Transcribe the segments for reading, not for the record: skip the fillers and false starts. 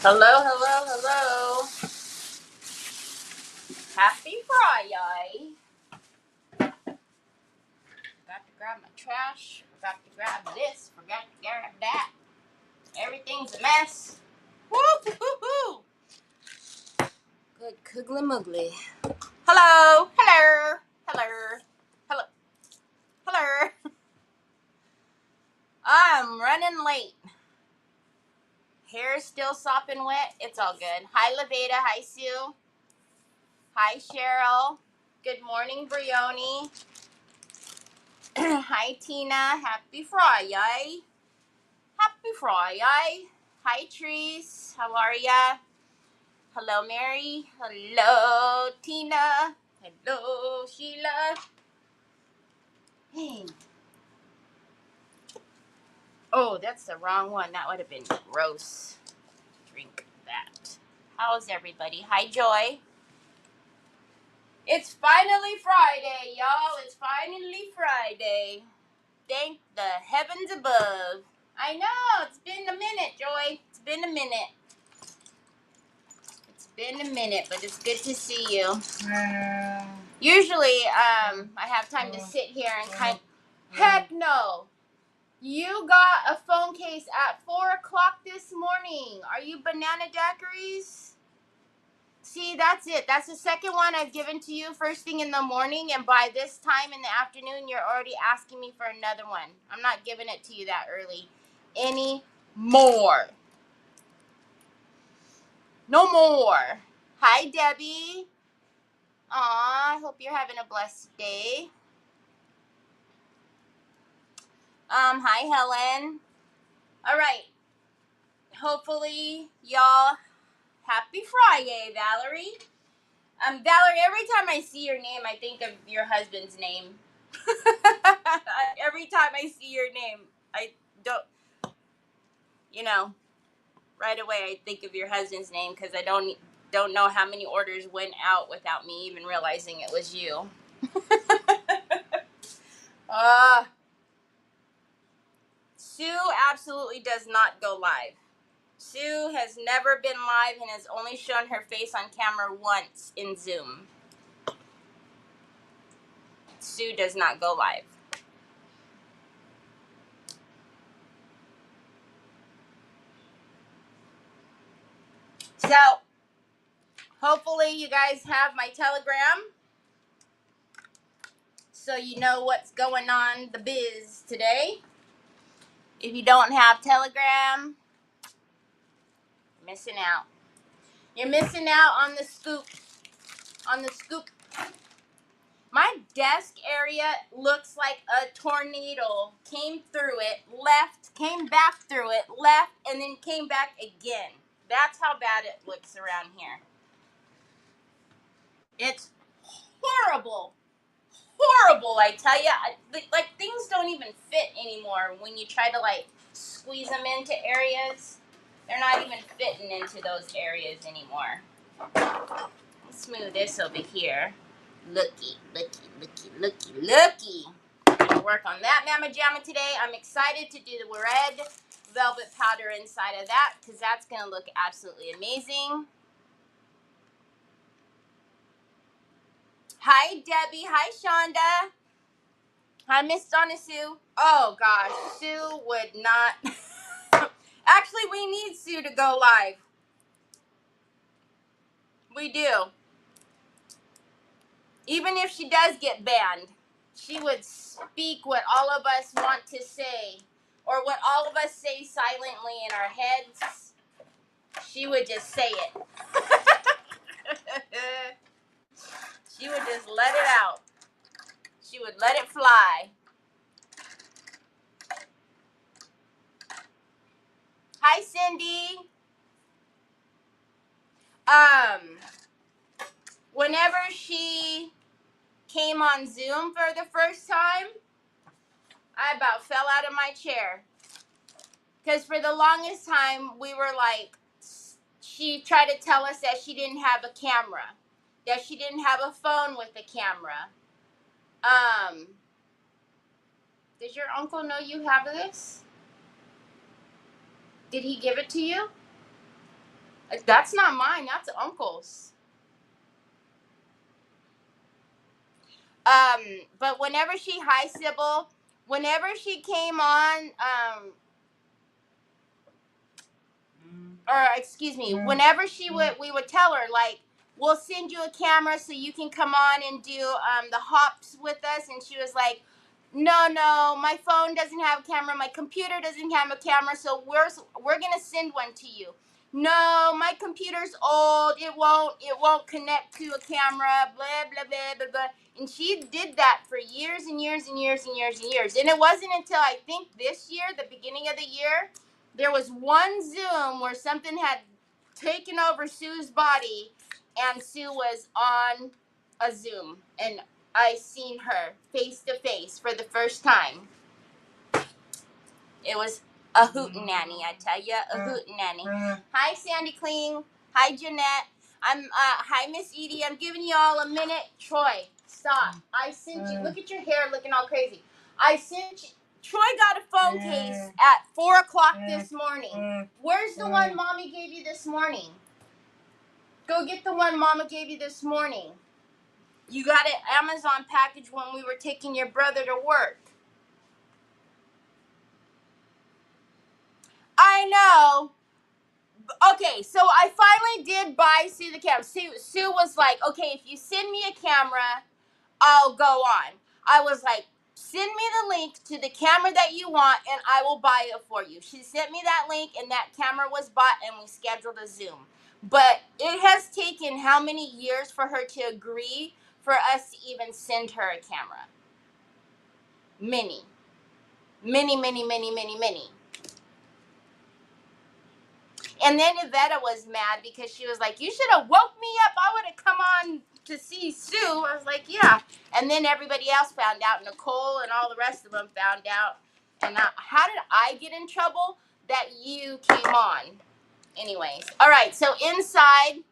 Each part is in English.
Hello, hello, hello. Happy Friday. Forgot to grab my trash. Forgot to grab this. Forgot to grab that. Everything's a mess. Woo hoo hoo. Good googly moogly. Hello, hello, hello, hello, hello. I'm running late. Hair's still sopping wet. It's all good. Hi, Leveda. Hi, Sue. Hi, Cheryl. Good morning, Brioni. Hi, Tina. Happy Friday. Happy Friday. Hi, Trees. How are ya? Hello, Mary. Hello, Tina. Hello, Sheila. Hey. Oh, that's the wrong one. That would have been gross. Drink that. How's everybody? Hi, Joy. It's finally Friday, y'all. It's finally Friday. Thank the heavens above. I know. It's been a minute, Joy. It's been a minute. It's been a minute, but it's good to see you. Usually, I have time to sit here and Heck no! You got a phone case at 4 o'clock this morning. Are you banana daiquiris? See, that's it. That's the second one I've given to you first thing in the morning, and by this time in the afternoon, you're already asking me for another one. I'm not giving it to you that early anymore. No more. Hi, Debbie. Aw, I hope you're having a blessed day. Hi, Helen. All right. Hopefully, y'all, happy Friday, Valerie. Valerie, every time I see your name, I think of your husband's name. Every time I see your name, I don't, right away I think of your husband's name because I don't know how many orders went out without me even realizing it was you. Sue absolutely does not go live. Sue has never been live and has only shown her face on camera once in Zoom. Sue does not go live. So, hopefully you guys have my Telegram so you know what's going on the biz today. If you don't have Telegram, you're missing out. You're missing out on the scoop. On the scoop. My desk area looks like a tornado came through it, left, came back through it, left, and then came back again. That's how bad it looks around here. It's horrible. Horrible, I tell you. Like, things don't even fit anymore when you try to, squeeze them into areas. They're not even fitting into those areas anymore. Let's move this over here. Looky, looky, looky, looky, looky. Gonna work on that Mama Jamma today. I'm excited to do the red velvet powder inside of that because that's gonna look absolutely amazing. Hi, Debbie. Hi, Shonda. Hi, Miss Donna Sue. Oh gosh, Sue would not. Actually, we need Sue to go live. We do. Even if she does get banned, she would speak what all of us want to say, or what all of us say silently in our heads. She would just say it. She would just let it out. She would let it fly. Hi, Cindy. Whenever she came on Zoom for the first time, I about fell out of my chair. Because for the longest time, we were like, she tried to tell us that she didn't have a camera, that she didn't have a phone with a camera. Does your uncle know you have this? Did he give it to you? That's not mine. That's Uncle's. But whenever she, hi Sybil, whenever she came on, or excuse me, whenever she would, we would tell her like, we'll send you a camera so you can come on and do the hops with us, and she was like, no, my phone doesn't have a camera, my computer doesn't have a camera, so we're gonna send one to you. No, my computer's old, it won't connect to a camera, blah blah blah blah blah. And she did that for years and years and years and years and years. And it wasn't until I think this year, the beginning of the year, there was one Zoom where something had taken over Sue's body, and Sue was on a Zoom, and I seen her face to face for the first time. It was a hootenanny, I tell you, a hootenanny. Hi, Sandy Kling. Hi, Jeanette. Hi, Miss Edie. I'm giving you all a minute. Troy, stop. I sent you. Look at your hair looking all crazy. I sent you. Troy got a phone case at 4 o'clock this morning. Where's the one Mommy gave you this morning? Go get the one Mama gave you this morning. You got it Amazon package when we were taking your brother to work. I know. Okay, so I finally did buy Sue the camera. Sue was like, okay, if you send me a camera, I'll go on. I was like, send me the link to the camera that you want and I will buy it for you. She sent me that link and that camera was bought and we scheduled a Zoom. But it has taken how many years for her to agree for us to even send her a camera? Many. And then Yvette was mad because she was like, you should have woke me up. I would have come on to see Sue. I was like, yeah. And then everybody else found out. Nicole and all the rest of them found out. And how did I get in trouble? That you came on. Anyways. All right. So inside.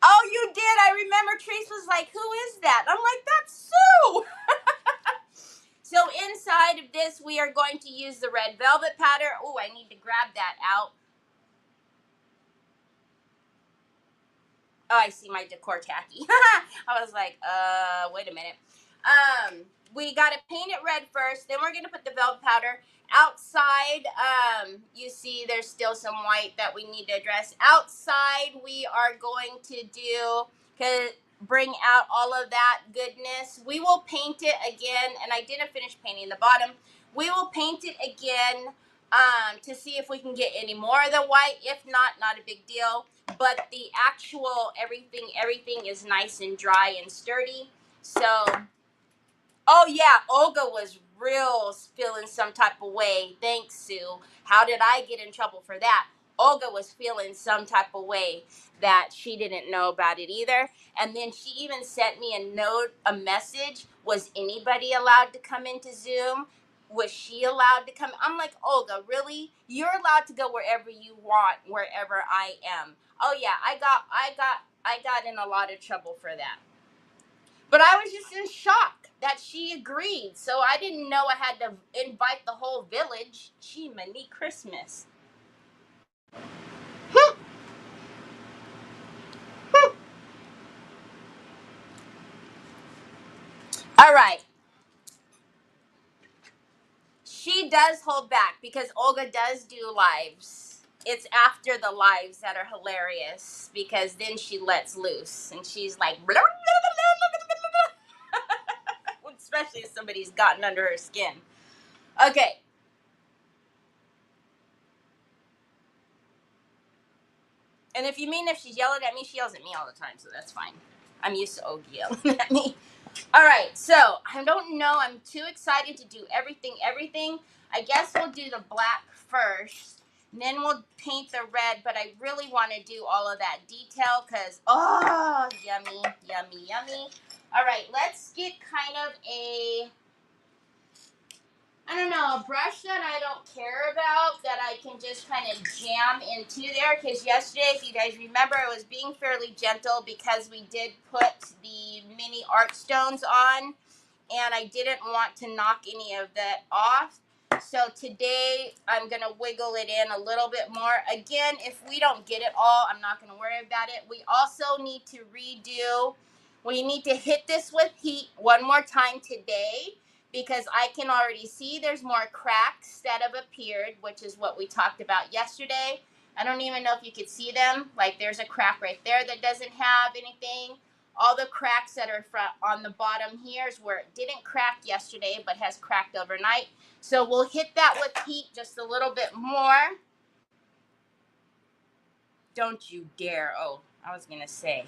Oh, you did. I remember Trace was like, who is that? I'm like, that's Sue. So inside of this, we are going to use the red velvet powder. Oh, I need to grab that out. Oh, I see my decor tacky. I was like, wait a minute. We got to paint it red first. Then we're going to put the velvet powder. Outside, you see there's still some white that we need to address. Outside, we are going to bring out all of that goodness. We will paint it again, and I didn't finish painting the bottom. We will paint it again to see if we can get any more of the white. If not, not a big deal. But the actual everything is nice and dry and sturdy. So, oh yeah, Olga was real feeling some type of way. Thanks, Sue. How did I get in trouble for that? Olga was feeling some type of way that she didn't know about it either. And then she even sent me a note, a message. Was anybody allowed to come into Zoom? Was she allowed to come? I'm like, Olga, really? You're allowed to go wherever you want, wherever I am. Oh yeah, I got in a lot of trouble for that. But I was just in shock that she agreed. So I didn't know I had to invite the whole village. Gee, mini Christmas. All right. She does hold back because Olga does do lives. It's after the lives that are hilarious because then she lets loose and she's like, especially if somebody's gotten under her skin. Okay. And if you mean if she's yelling at me, she yells at me all the time, so that's fine. I'm used to Olga yelling at me. All right, so I don't know. I'm too excited to do everything. I guess we'll do the black first, and then we'll paint the red, but I really want to do all of that detail because, oh, yummy. All right, let's get kind of a brush that I don't care about, that I can just kind of jam into there, because yesterday, if you guys remember, I was being fairly gentle because we did put the mini art stones on, and I didn't want to knock any of that off. So today I'm going to wiggle it in a little bit more. Again, if we don't get it all, I'm not going to worry about it. We also need to redo, we need to hit this with heat one more time today because I can already see there's more cracks that have appeared, which is what we talked about yesterday. I don't even know if you could see them. Like there's a crack right there that doesn't have anything. All the cracks that are on the bottom here is where it didn't crack yesterday but has cracked overnight. So we'll hit that with heat just a little bit more. Don't you dare. Oh, I was going to say.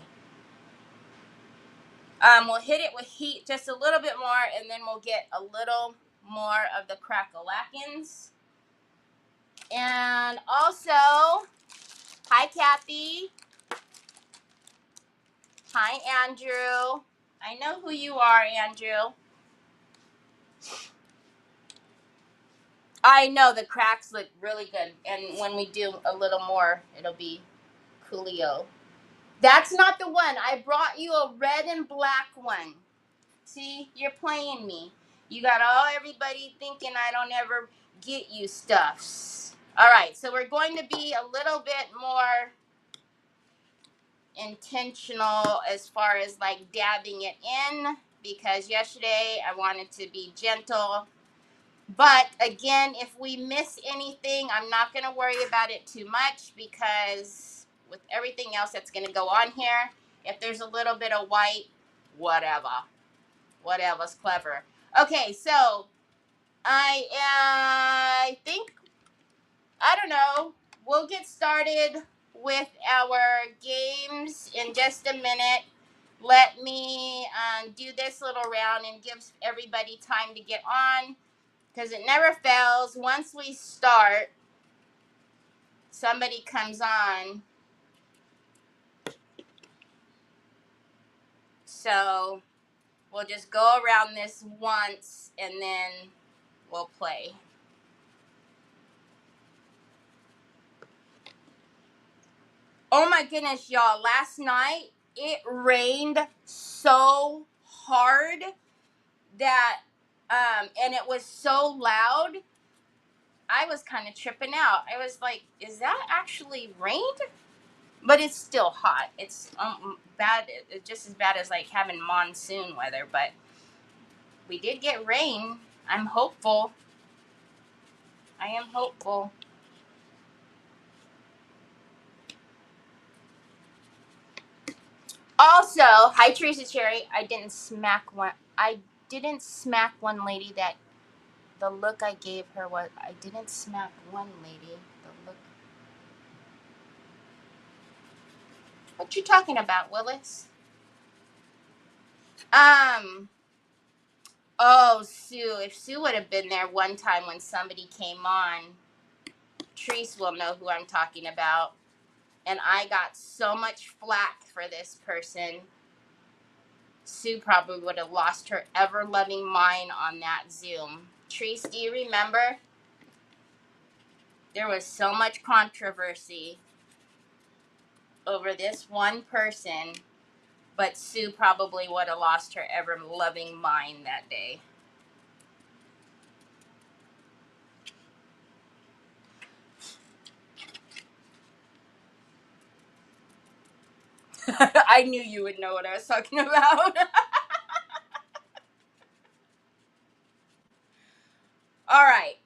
We'll hit it with heat just a little bit more, and then we'll get a little more of the crack-a-lackins. And also, hi, Kathy. Hi, Andrew. I know who you are, Andrew. I know the cracks look really good, and when we do a little more, it'll be coolio. That's not the one. I brought you a red and black one. See, you're playing me. You got everybody thinking I don't ever get you stuffs. All right, so we're going to be a little bit more intentional as far as like dabbing it in because yesterday I wanted to be gentle. But again, if we miss anything, I'm not going to worry about it too much because with everything else that's going to go on here, if there's a little bit of white, whatever. Whatever's clever. Okay, so I think, I don't know, we'll get started with our games in just a minute. Let me do this little round and give everybody time to get on because it never fails. Once we start, somebody comes on. So we'll just go around this once and then we'll play. Oh my goodness, y'all. Last night it rained so hard that and it was so loud. I was kind of tripping out. I was like, is that actually rain? But it's still hot. It's bad. It's just as bad as like having monsoon weather, but we did get rain. I'm hopeful. I am hopeful. Also, hi Teresa Cherry. I didn't smack one lady that the look I gave her was I didn't smack one lady. The look. What you talking about, Willis? Oh, Sue. If Sue would have been there one time when somebody came on, Treese will know who I'm talking about. And I got so much flack for this person. Sue probably would have lost her ever-loving mind on that Zoom. Treese, do you remember? There was so much controversy over this one person, but Sue probably would have lost her ever-loving mind that day. I knew you would know what I was talking about. All right.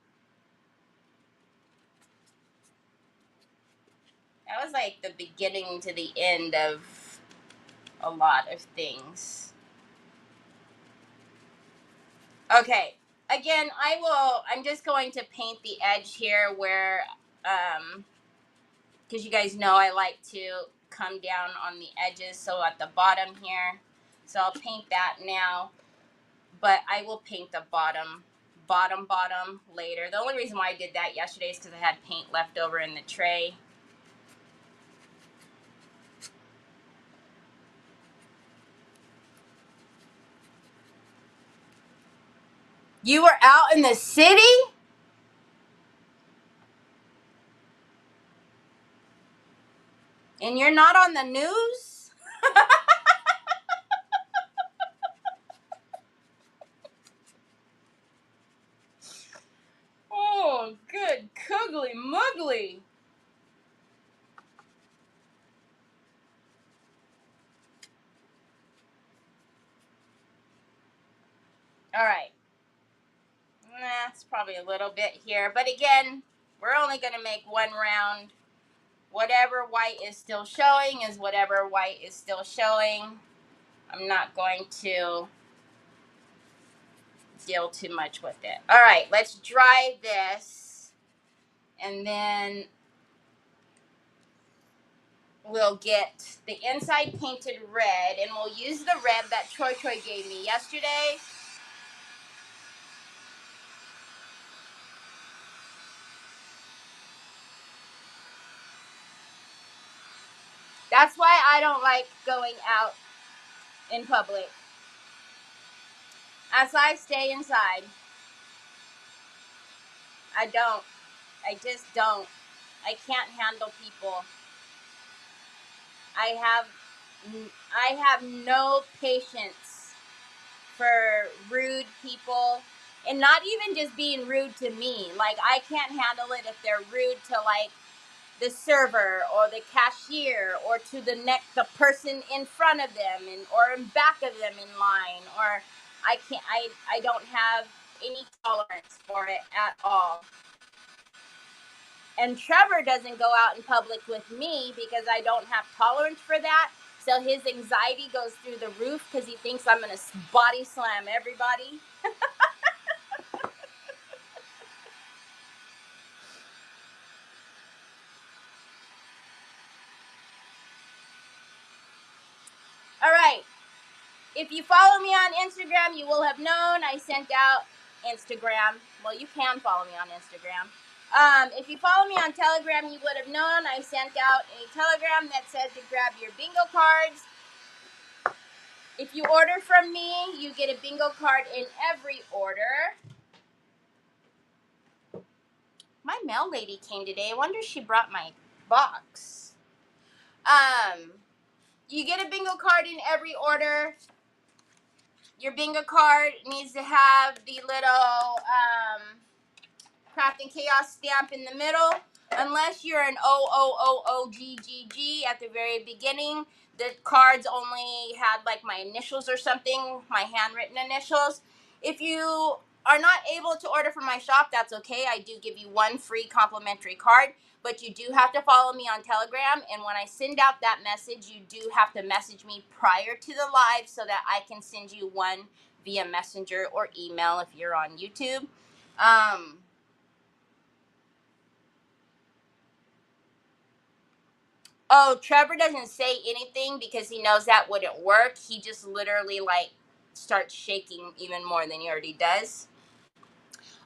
That was like the beginning to the end of a lot of things. Okay. Again, I'm just going to paint the edge here where, because you guys know I like to come down on the edges, so at the bottom here. So I'll paint that now, but I will paint the bottom later. The only reason why I did that yesterday is because I had paint left over in the tray. You were out in the city? And you're not on the news? Really? All right. That's probably a little bit here. But again, we're only going to make one round. Whatever white is still showing is whatever white is still showing. I'm not going to deal too much with it. All right, let's dry this. And then we'll get the inside painted red. And we'll use the red that Troy gave me yesterday. That's why I don't like going out in public. As I stay inside. I don't. I just don't. I can't handle people. I have no patience for rude people, and not even just being rude to me. Like, I can't handle it if they're rude to like the server or the cashier or to the person in front of them and or in back of them in line, or I don't have any tolerance for it at all. And Trevor doesn't go out in public with me because I don't have tolerance for that. So his anxiety goes through the roof because he thinks I'm going to body slam everybody. All right. If you follow me on Instagram, you will have known I sent out Instagram. Well, you can follow me on Instagram. If you follow me on Telegram, you would have known I sent out a telegram that said to grab your bingo cards. If you order from me, you get a bingo card in every order. My mail lady came today. I wonder if she brought my box. You get a bingo card in every order. Your bingo card needs to have the little Craft and Chaos stamp in the middle. Unless you're an OOOOGGG at the very beginning, the cards only had like my initials or something, my handwritten initials. If you are not able to order from my shop, that's okay. I do give you one free complimentary card, but you do have to follow me on Telegram. And when I send out that message, you do have to message me prior to the live so that I can send you one via messenger or email if you're on YouTube. Oh, Trevor doesn't say anything because he knows that wouldn't work. He just literally like starts shaking even more than he already does.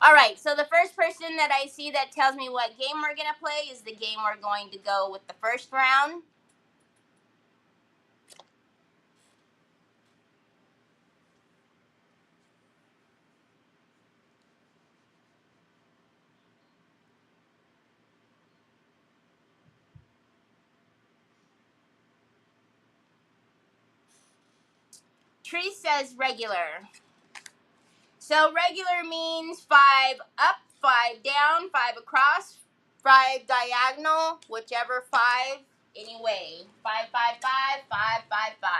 All right, so the first person that I see that tells me what game we're going to play is the game we're going to go with the first round. Tree says regular. So regular means 5 up, 5 down, 5 across, 5 diagonal, whichever 5, anyway. 5, 5, 5, 5, 5, 5.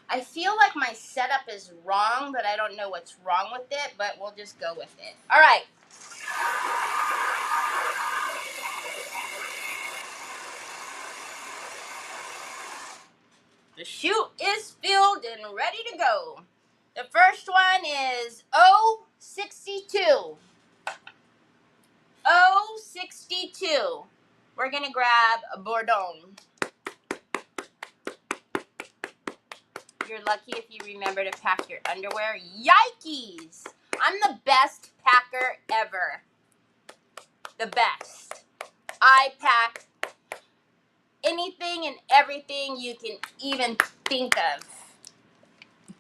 I feel like my setup is wrong, but I don't know what's wrong with it, but we'll just go with it. All right. The chute is filled and ready to go. The first one is 062. 062. We're going to grab a Bourdon. You're lucky if you remember to pack your underwear. Yikes! I'm the best packer ever. The best. I pack anything and everything you can even think of.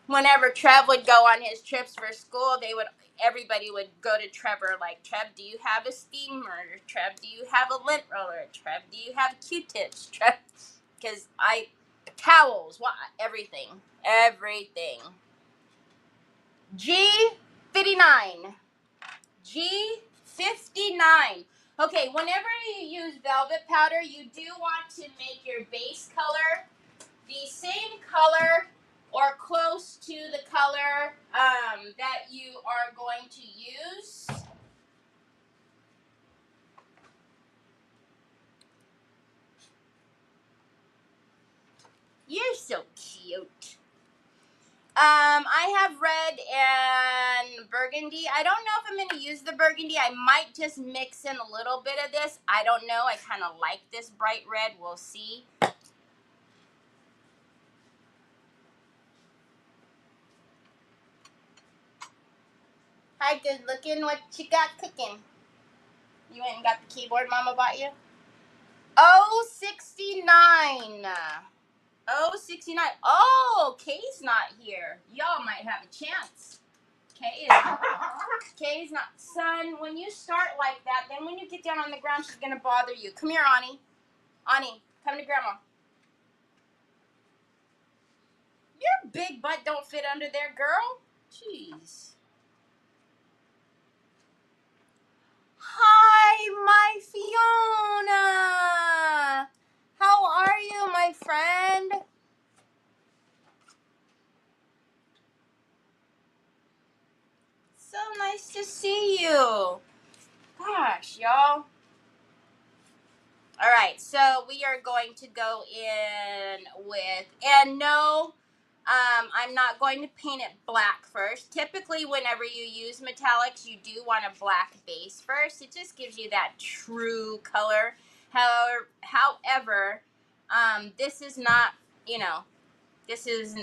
Whenever Trev would go on his trips for school, everybody would go to Trevor like, Trev, do you have a steamer? Trev, do you have a lint roller? Trev, do you have Q-tips? Trev, because towels, what, everything. Everything. G59. G59. Okay, whenever you use velvet powder, you do want to make your base color the same color or close to the color that you are going to use. You're so cute. I have red and burgundy. I don't know if I'm going to use the burgundy. I might just mix in a little bit of this. I don't know. I kind of like this bright red. We'll see. Hi, good looking. What you got cooking? You went and got the keyboard Mama bought you? Oh, 69. Oh, 69. Oh, Kay's not here. Y'all might have a chance. Kay's not. Son, when you start like that, then when you get down on the ground, she's going to bother you. Come here, Ani. Ani, come to Grandma. Your big butt don't fit under there, girl. Jeez. Hi, my Fiona. How are you, my friend? So nice to see you. Gosh, y'all. All right, so we are going to go in with, and no, I'm not going to paint it black first. Typically, whenever you use metallics, you do want a black base first. It just gives you that true color. However, this is not, you know, this is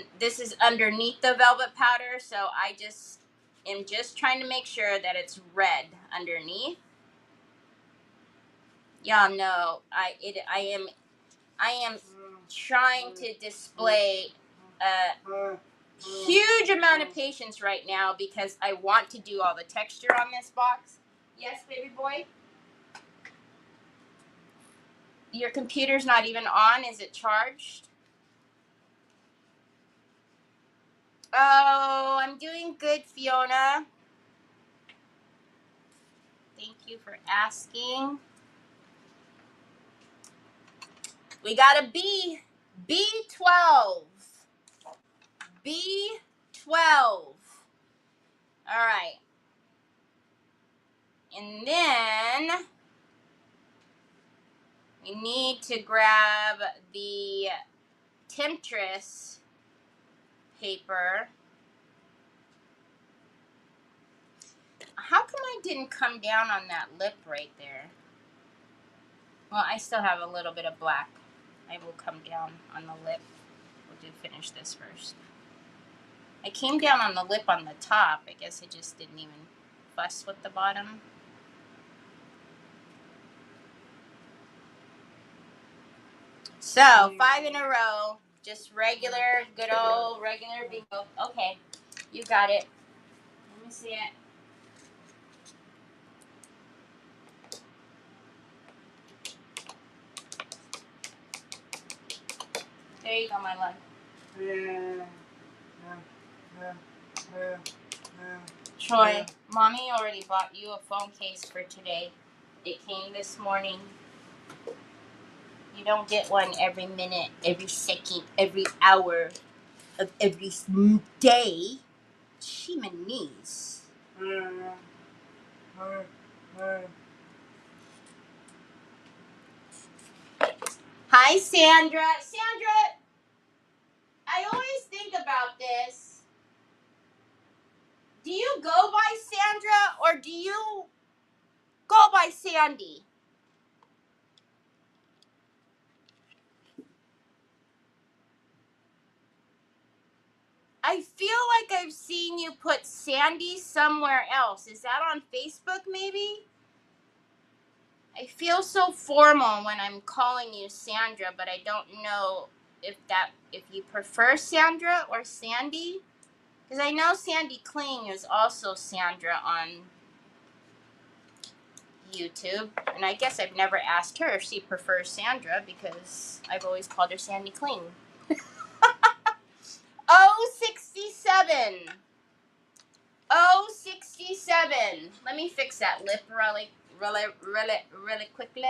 underneath the velvet powder, so I just am just trying to make sure that it's red underneath. Y'all know I am trying to display a huge amount of patience right now because I want to do all the texture on this box. Yes, baby boy? Your computer's not even on. Is it charged? Oh, I'm doing good, Fiona. Thank you for asking. We got a B. B12. B12. All right. And then we need to grab the Temptress paper. How come I didn't come down on that lip right there? Well, I still have a little bit of black. I will come down on the lip. We'll finish this first. I came down on the lip on the top. I guess I just didn't even fuss with the bottom. So, 5 in a row. Just regular, good old regular bingo. Okay, you got it. Let me see it. There you go, my love. Troy, Mommy already bought you a phone case for today. It came this morning. You don't get one every minute, every second, every hour of every day. She my niece. Hi, Sandra. Sandra, I always think about this. Do you go by Sandra or do you go by Sandy? I feel like I've seen you put Sandy somewhere else. Is that on Facebook maybe? I feel so formal when I'm calling you Sandra, but I don't know if you prefer Sandra or Sandy. Because I know Sandy Kling is also Sandra on YouTube. And I guess I've never asked her if she prefers Sandra because I've always called her Sandy Kling. 067. 067. Let me fix that lip really quickly.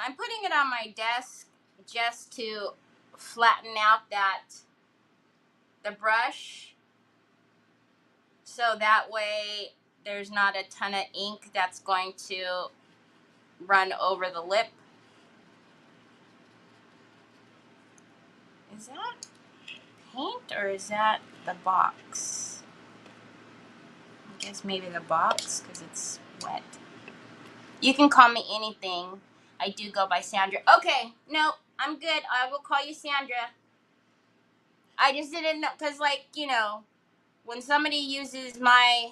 I'm putting it on my desk just to flatten out the brush, so that way there's not a ton of ink that's going to run over the lip. Is that paint or is that the box? I guess maybe the box because it's wet. You can call me anything. I do go by Sandra. Okay, no, I'm good. I will call you Sandra. I just didn't know, because, like, you know, when somebody uses my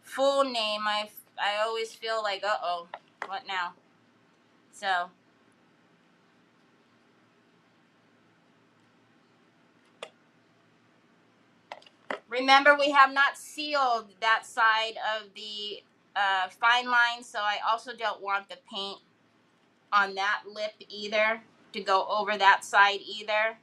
full name, I always feel like, uh-oh, what now? So, remember, we have not sealed that side of the fine line, so I also don't want the paint on that lip either to go over that side either.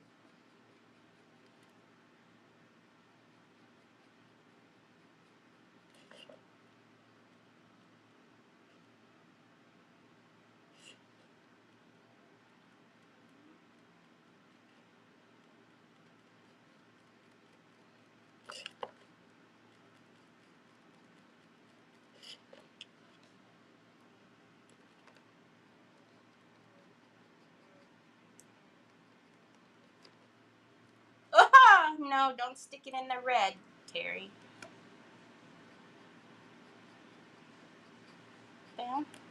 No, don't stick it in the red, Terry.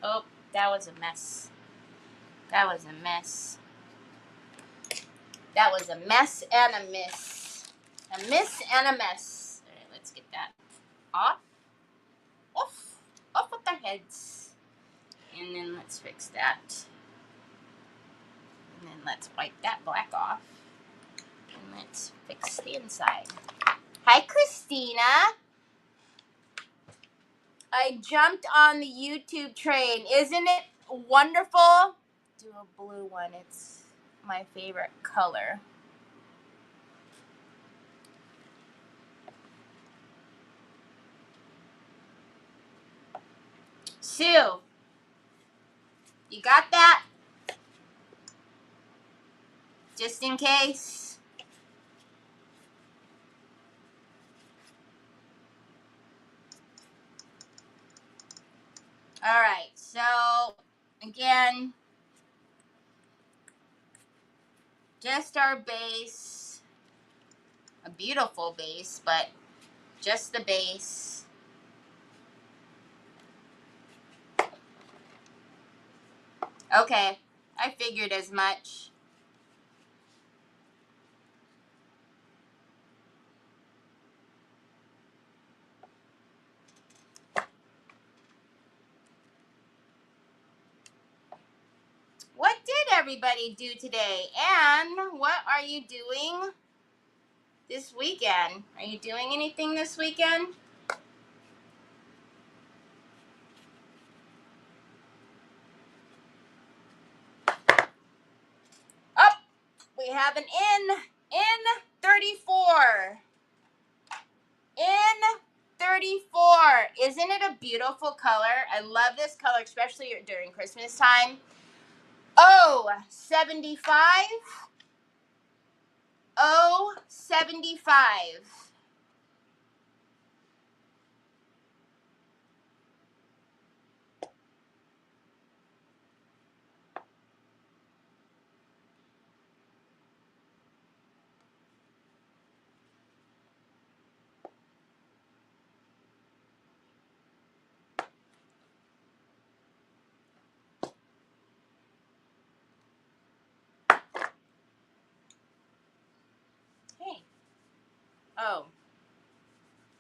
Oh, that was a mess. That was a mess. That was a mess and a miss. A miss and a mess. All right, let's get that off. Off with our heads. And then let's fix that. And then let's wipe that black off. And let's fix the inside. Hi, Christina. I jumped on the YouTube train. Isn't it wonderful? Do a blue one. It's my favorite color. Sue, you got that? Just in case. All right, so again, just our base, a beautiful base, but just the base. Okay, I figured as much. What did everybody do today? And what are you doing this weekend? Are you doing anything this weekend? Oh, we have an in 34. In 34. Isn't it a beautiful color? I love this color, especially during Christmas time. Oh, 75. Oh, 75. Hey. Oh,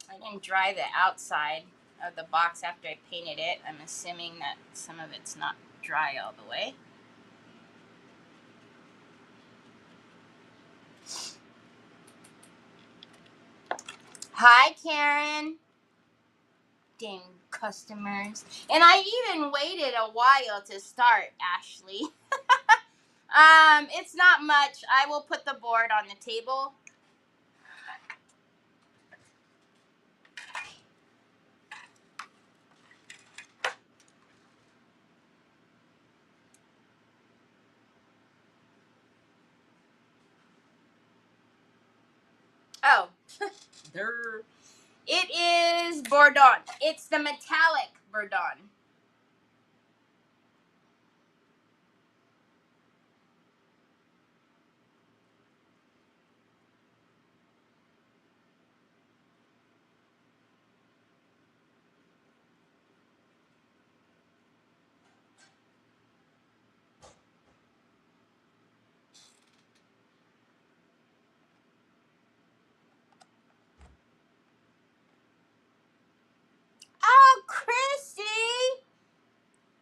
I didn't dry the outside of the box after I painted it. I'm assuming that some of it's not dry all the way. Hi, Karen. Dang customers. And I even waited a while to start, Ashley. It's not much. I will put the board on the table. Oh, there. It is Bourdon. It's the metallic Bourdon. Oh, Christy!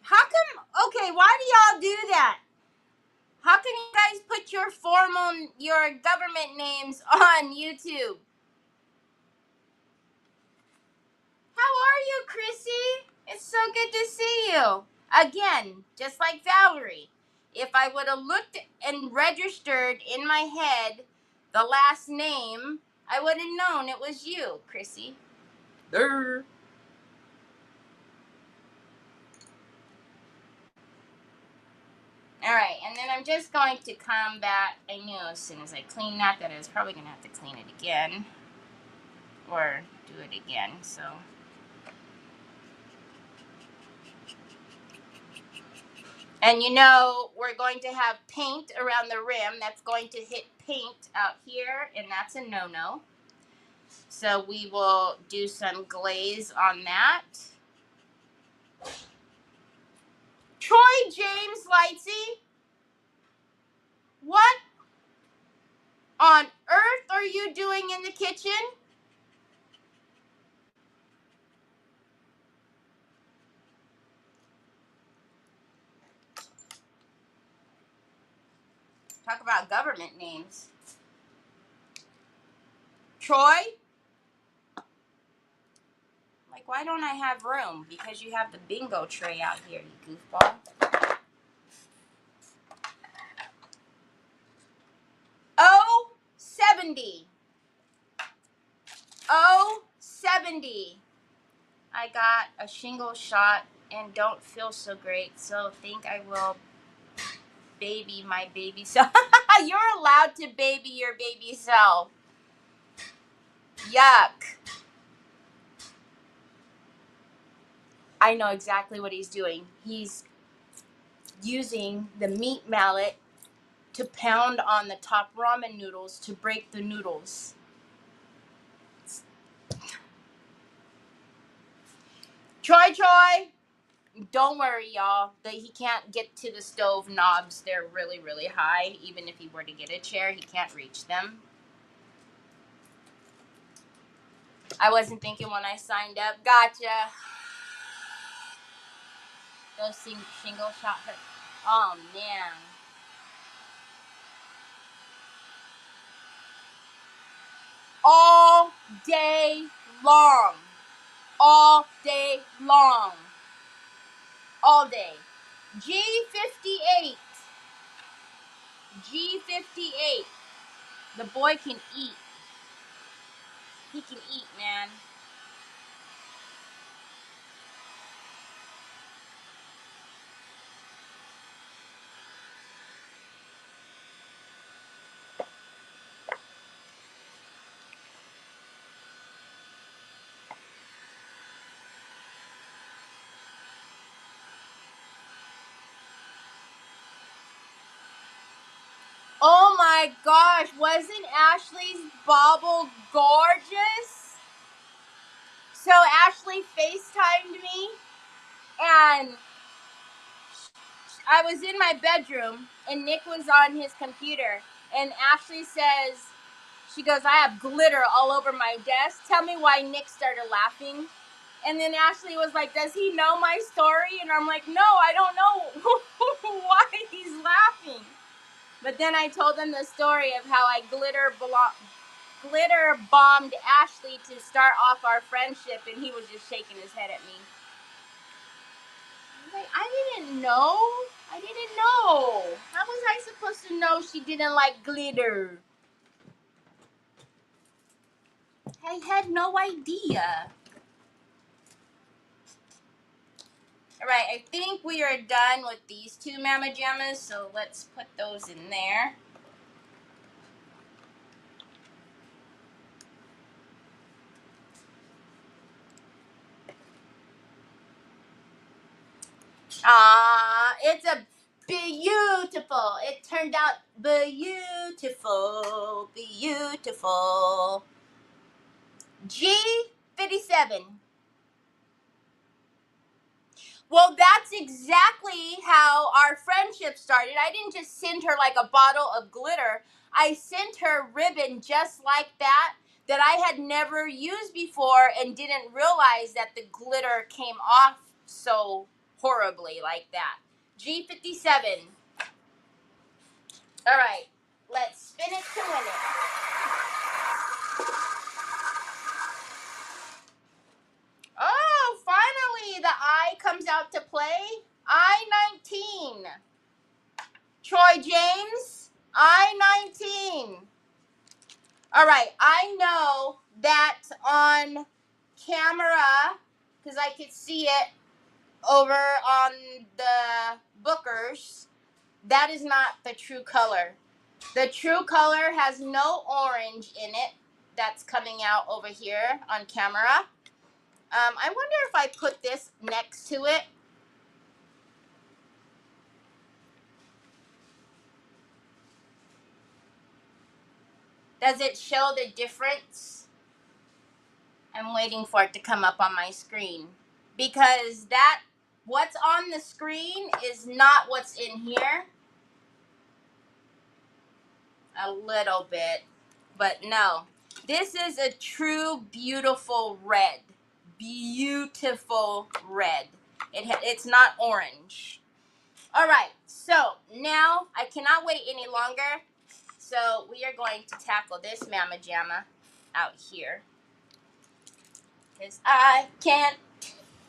How come? Okay, why do y'all do that? How can you guys put your government names on YouTube? How are you, Chrissy? It's so good to see you. Again, just like Valerie. If I would have looked and registered in my head the last name, I would have known it was you, Chrissy. Durr. All right, and then I'm just going to come back. I knew as soon as I clean that I was probably going to have to clean it again or do it again, so... And you know, we're going to have paint around the rim. That's going to hit paint out here, and that's a no-no. So we will do some glaze on that. Troy James Lightsey, what on earth are you doing in the kitchen? Talk about government names. Troy? Like, why don't I have room? Because you have the bingo tray out here, you goofball. Oh, 70. Oh, 70. I got a shingle shot and don't feel so great, so think I will baby my baby self. You're allowed to baby your baby self. Yuck. I know exactly what he's doing. He's using the meat mallet to pound on the top ramen noodles to break the noodles. Troy! Don't worry, y'all. He can't get to the stove knobs. They're really, really high. Even if he were to get a chair, he can't reach them. I wasn't thinking when I signed up. Gotcha. Those shingle shot hurt. Oh, man. All day long. All day long. All day. G58. G58. The boy can eat. He can eat, man. Oh my gosh, wasn't Ashley's bauble gorgeous? So Ashley FaceTimed me, and I was in my bedroom, and Nick was on his computer, and Ashley says, she goes, I have glitter all over my desk. Tell me why Nick started laughing. And then Ashley was like, does he know my story? And I'm like, no, I don't know why he's laughing. But then I told them the story of how I glitter glitter bombed Ashley to start off our friendship, and he was just shaking his head at me. Like, I didn't know. I didn't know. How was I supposed to know she didn't like glitter? I had no idea. All right, I think we are done with these two Mama Jammas, so let's put those in there. It's a beautiful. It turned out beautiful, beautiful. G57. Well, that's exactly how our friendship started. I didn't just send her like a bottle of glitter. I sent her ribbon just like that I had never used before and didn't realize that the glitter came off so horribly like that. G57. All right, let's spin it to win it. Oh, finally the I comes out to play. I-19. Troy James, I-19. All right, I know that on camera, because I could see it over on the bookers, that is not the true color. The true color has no orange in it. That's coming out over here on camera. I wonder if I put this next to it. Does it show the difference? I'm waiting for it to come up on my screen. Because that, what's on the screen is not what's in here. A little bit. But no. This is a true beautiful red. Beautiful red. It's not orange. All right. So now I cannot wait any longer. So we are going to tackle this Mama Jamma out here. Because I can't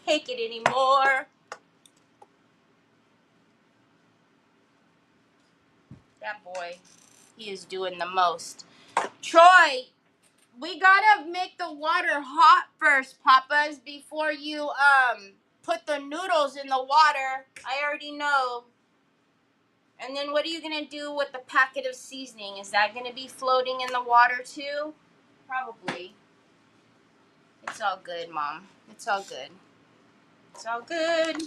take it anymore. That boy, he is doing the most. Troy, we gotta make the water hot first, Papas, before you put the noodles in the water. I already know. And then what are you gonna do with the packet of seasoning? Is that gonna be floating in the water too? Probably. It's all good, Mom. It's all good. It's all good.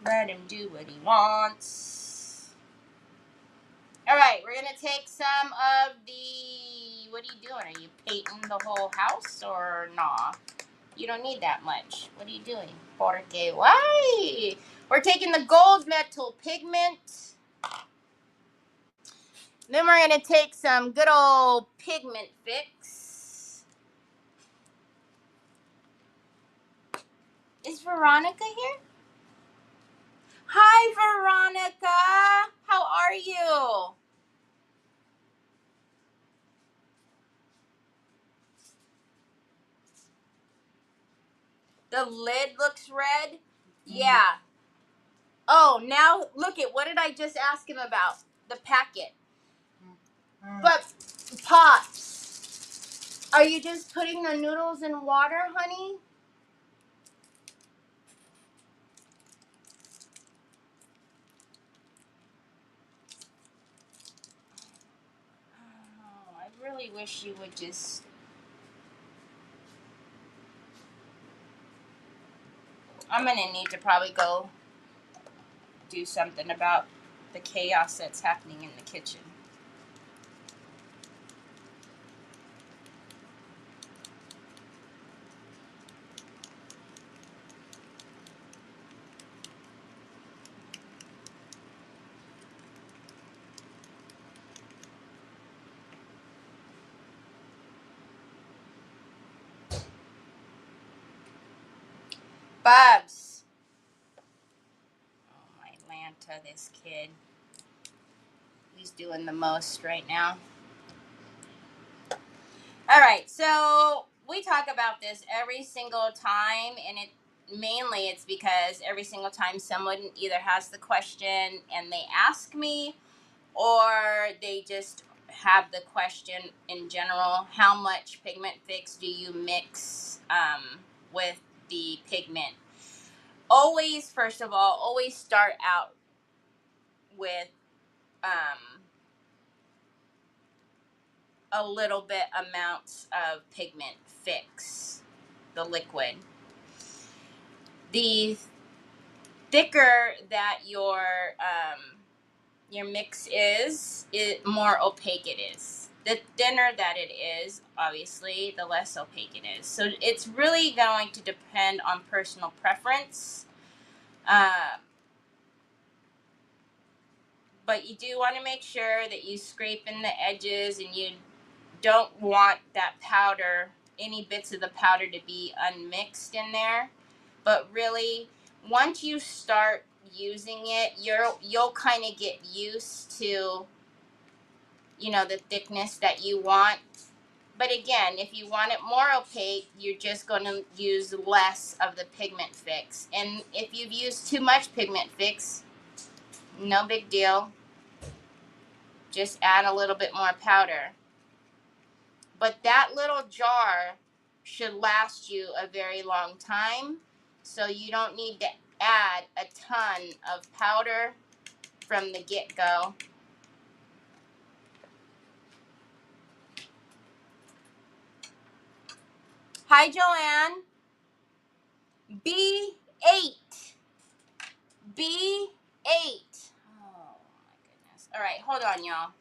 Let him do what he wants. All right, we're going to take some of the, what are you doing? Are you painting the whole house or nah? You don't need that much. What are you doing? Porque why? We're taking the gold metal pigment. Then we're going to take some good old pigment fix. Is Veronica here? Hi, Veronica. How are you? The lid looks red? Yeah. Oh, now look at, what did I just ask him about? The packet. But, Pops, are you just putting the noodles in water, honey? Oh, I really wish you would just... I'm going to need to probably go do something about the chaos that's happening in the kitchen. Bubs. Oh, my Lanta, this kid. He's doing the most right now. All right, so we talk about this every single time, and it's because every single time someone either has the question and they ask me, or they just have the question in general: how much pigment fix do you mix with the pigment? Always, first of all, always start out with a little bit amounts of pigment fix, the liquid. The thicker that your mix is, it more opaque it is. The thinner that it is, obviously, the less opaque it is. So it's really going to depend on personal preference. But you do want to make sure that you scrape in the edges, and you don't want that powder, any bits of the powder, to be unmixed in there. But really, once you start using it, you'll kind of get used to, the thickness that you want. But again, if you want it more opaque, you're just going to use less of the pigment fix. And if you've used too much pigment fix, no big deal. Just add a little bit more powder. But that little jar should last you a very long time. So you don't need to add a ton of powder from the get-go. Hi, Joanne. B8. B8. Oh, my goodness. All right, hold on, y'all.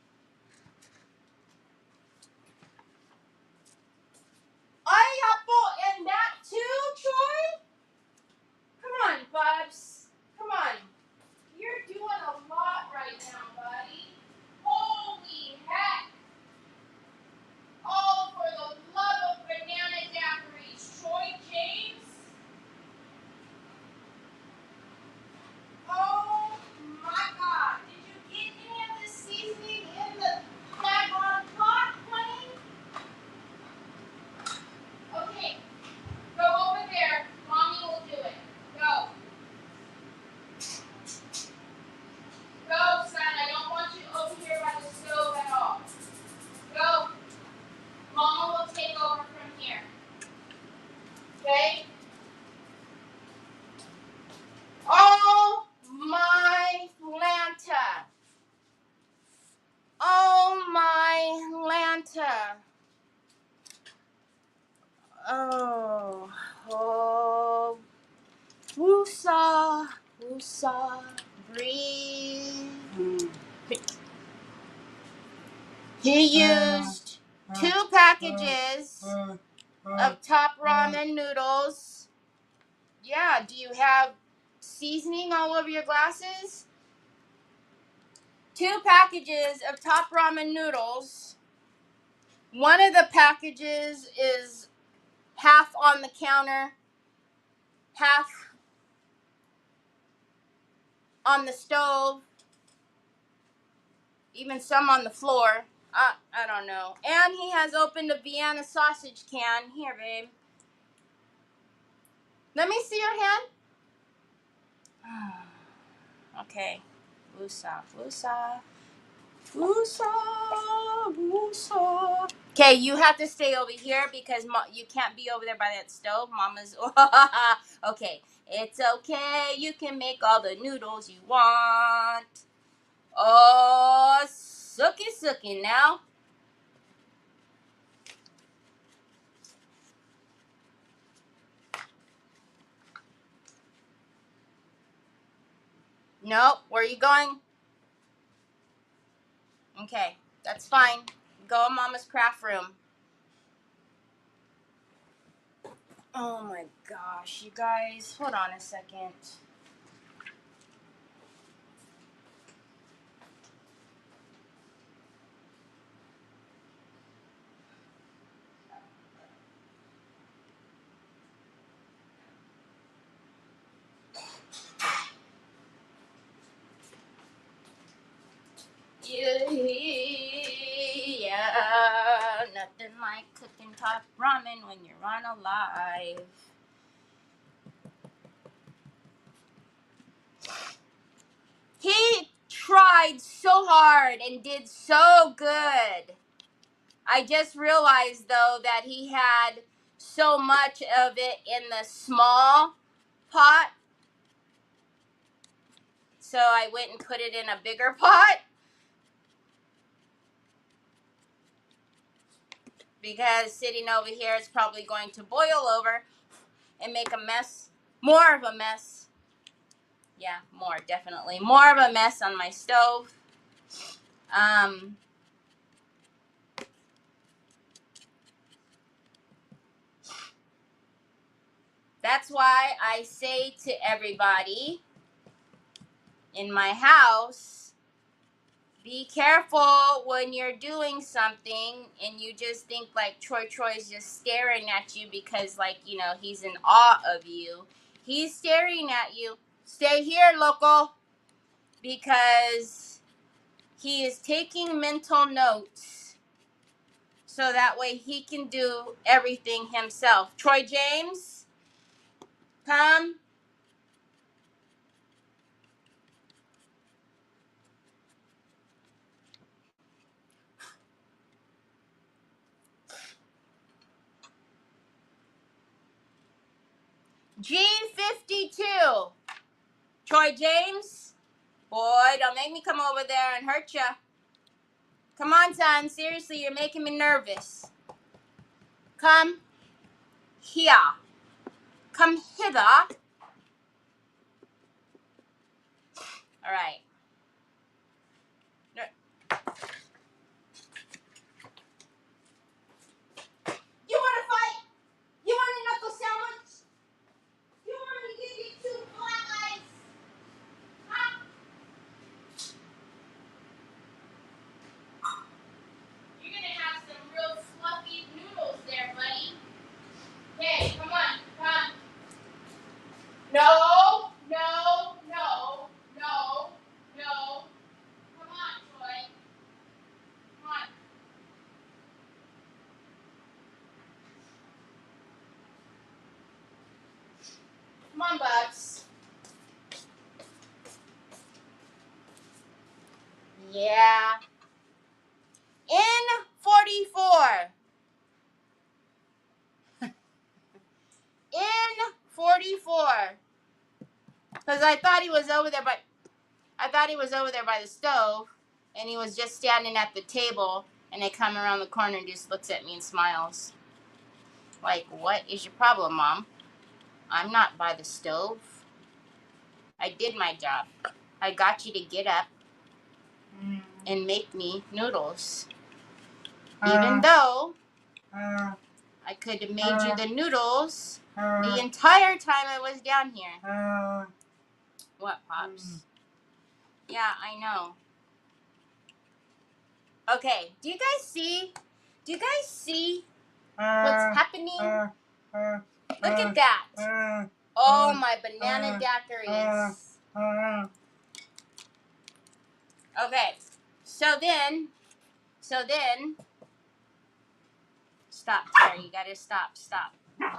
Apple and that too, Troy? Come on, Bubs. Come on. You're doing a lot right now, buddy. Holy heck. Oh, for the love of banana daiquiris, Troy James. Oh my God. Did you get any of this seasoning in the daggone pot, honey? Okay, go over there. Mommy will do it. Go. Go, son. I don't want you over here by the stove at all. Go. Mama will take over from here. Okay? Oh my Lanta. Oh my Lanta. Oh. Woosah. Woosah. Breathe. He used 2 packages of top ramen noodles. Yeah, do you have seasoning all over your glasses? 2 packages of top ramen noodles. One of the packages is half on the counter, half on the stove, even some on the floor. I don't know. And he has opened a Vienna sausage can. Here, babe. Let me see your hand. Okay. Woosah, woosah. Woosah, woosah. Okay, you have to stay over here because you can't be over there by that stove. Mama's... Okay, it's okay. You can make all the noodles you want. Oh, sookie, sookie now. Nope. Where are you going? Okay, that's fine. Go in Mama's craft room. Oh my gosh, you guys. Hold on a second. Yeah, nothing like cooking top ramen when you're on a live. He tried so hard and did so good. I just realized, though, that he had so much of it in the small pot. So I went and put it in a bigger pot. Because sitting over here, it's probably going to boil over and make a mess. More of a mess. Yeah, definitely. More of a mess on my stove. That's why I say to everybody in my house, be careful when you're doing something and you just think like Troy's just staring at you because, like, you know, he's in awe of you. He's staring at you. Stay here, local. Because he is taking mental notes so that way he can do everything himself. Troy James, come. G52. Troy James, boy, don't make me come over there and hurt ya. Come on, son. Seriously, you're making me nervous. Come here. Come hither. All right. You want to fight? You want a knuckle sandwich? You want me to give you 2 black eyes? Huh? You're going to have some real fluffy noodles there, buddy. Okay, come on. Come. No, no, no, no, no. Come on, Troy. Come on. Come on, Bubs. Yeah. N44. N44. Because I thought he was over there, but I thought he was over there by the stove, and he was just standing at the table, and they come around the corner and just looks at me and smiles. Like, what is your problem, Mom? I'm not by the stove. I did my job. I got you to get up and make me noodles. Even though I could have made you the noodles the entire time I was down here. What, Pops? Yeah, I know. Okay, do you guys see? Do you guys see what's happening? Look at that. Oh, my banana daiquiris. Okay, so then, stop, Terry. You gotta stop.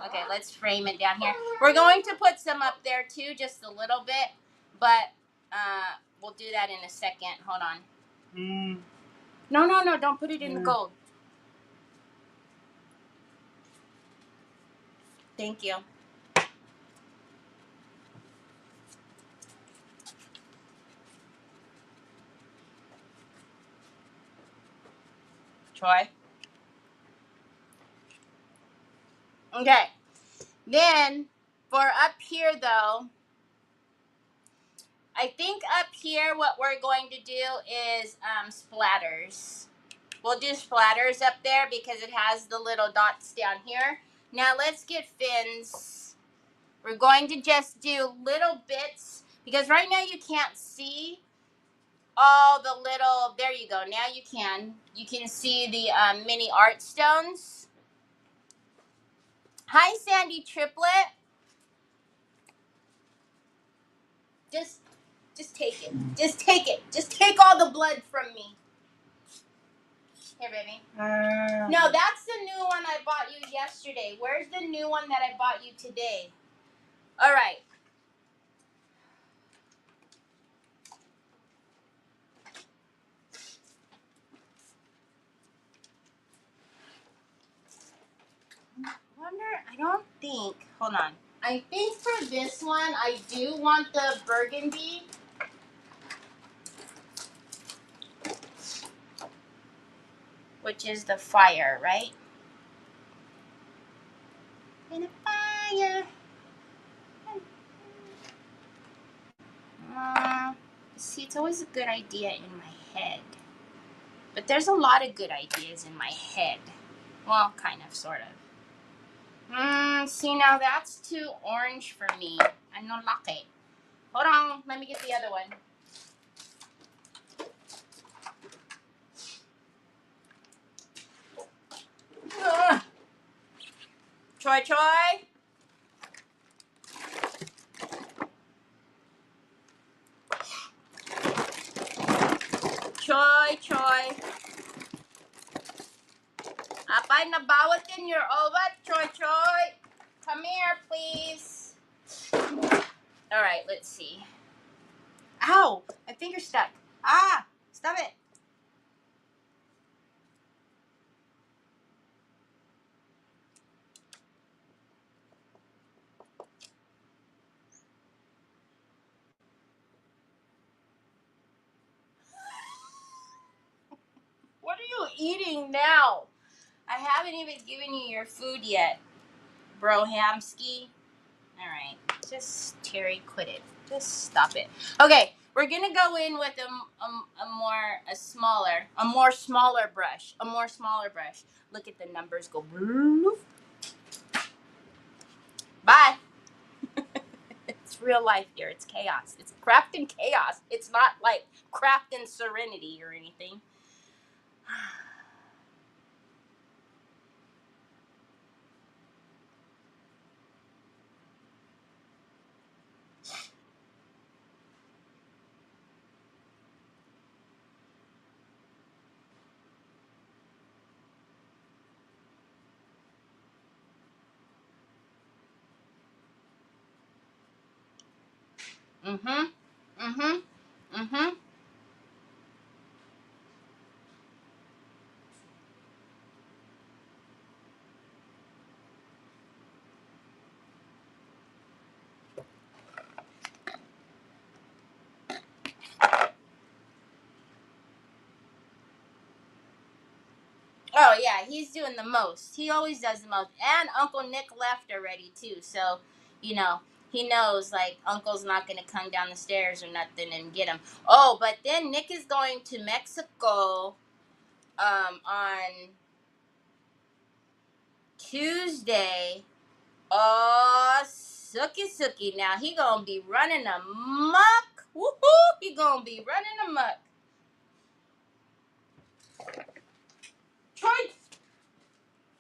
Okay, let's frame it down here. We're going to put some up there too, just a little bit, but we'll do that in a second. Hold on. No, don't put it in the gold. Thank you. Troy. Okay. Then, for up here, though, I think up here what we're going to do is splatters. We'll do splatters up there because it has the little dots down here. Now, let's get fins. We're going to just do little bits because right now you can't see all the little, there you go, now you can. You can see the mini art stones. Hi, Sandy Triplet. Just take it. Just take it. Just take all the blood from me. Here, baby. No, that's the new one I bought you yesterday. Where's the new one that I bought you today? All right. I don't think. Hold on. I think for this one, I do want the burgundy. Which is the fire, right? And a fire. See, it's always a good idea in my head. But there's a lot of good ideas in my head. Well, kind of, sort of. See, now that's too orange for me. I no like it. Hold on, let me get the other one. Choi Choi. Choi Choi. Apay nabawatin your ovat, Choi Choi. Come here, please. All right, let's see. Ow, my finger's stuck. Ah, stop it. What are you eating now? I haven't even given you your food yet, bro Hamsky. All right, just Terry, quit it. Just stop it. Okay, we're gonna go in with a smaller brush. A more smaller brush. Look at the numbers go. Bye. It's real life here. It's chaos. It's craft in chaos. It's not like craft in serenity or anything. Mm-hmm. Mm-hmm. Mm-hmm. Oh yeah, he's doing the most. He always does the most. And Uncle Nick left already too, so you know he knows like Uncle's not gonna come down the stairs or nothing and get him. Oh, but then Nick is going to Mexico on Tuesday. Oh, Sookie. Now he gonna be running amok. Woohoo! He gonna be running amok. Troy,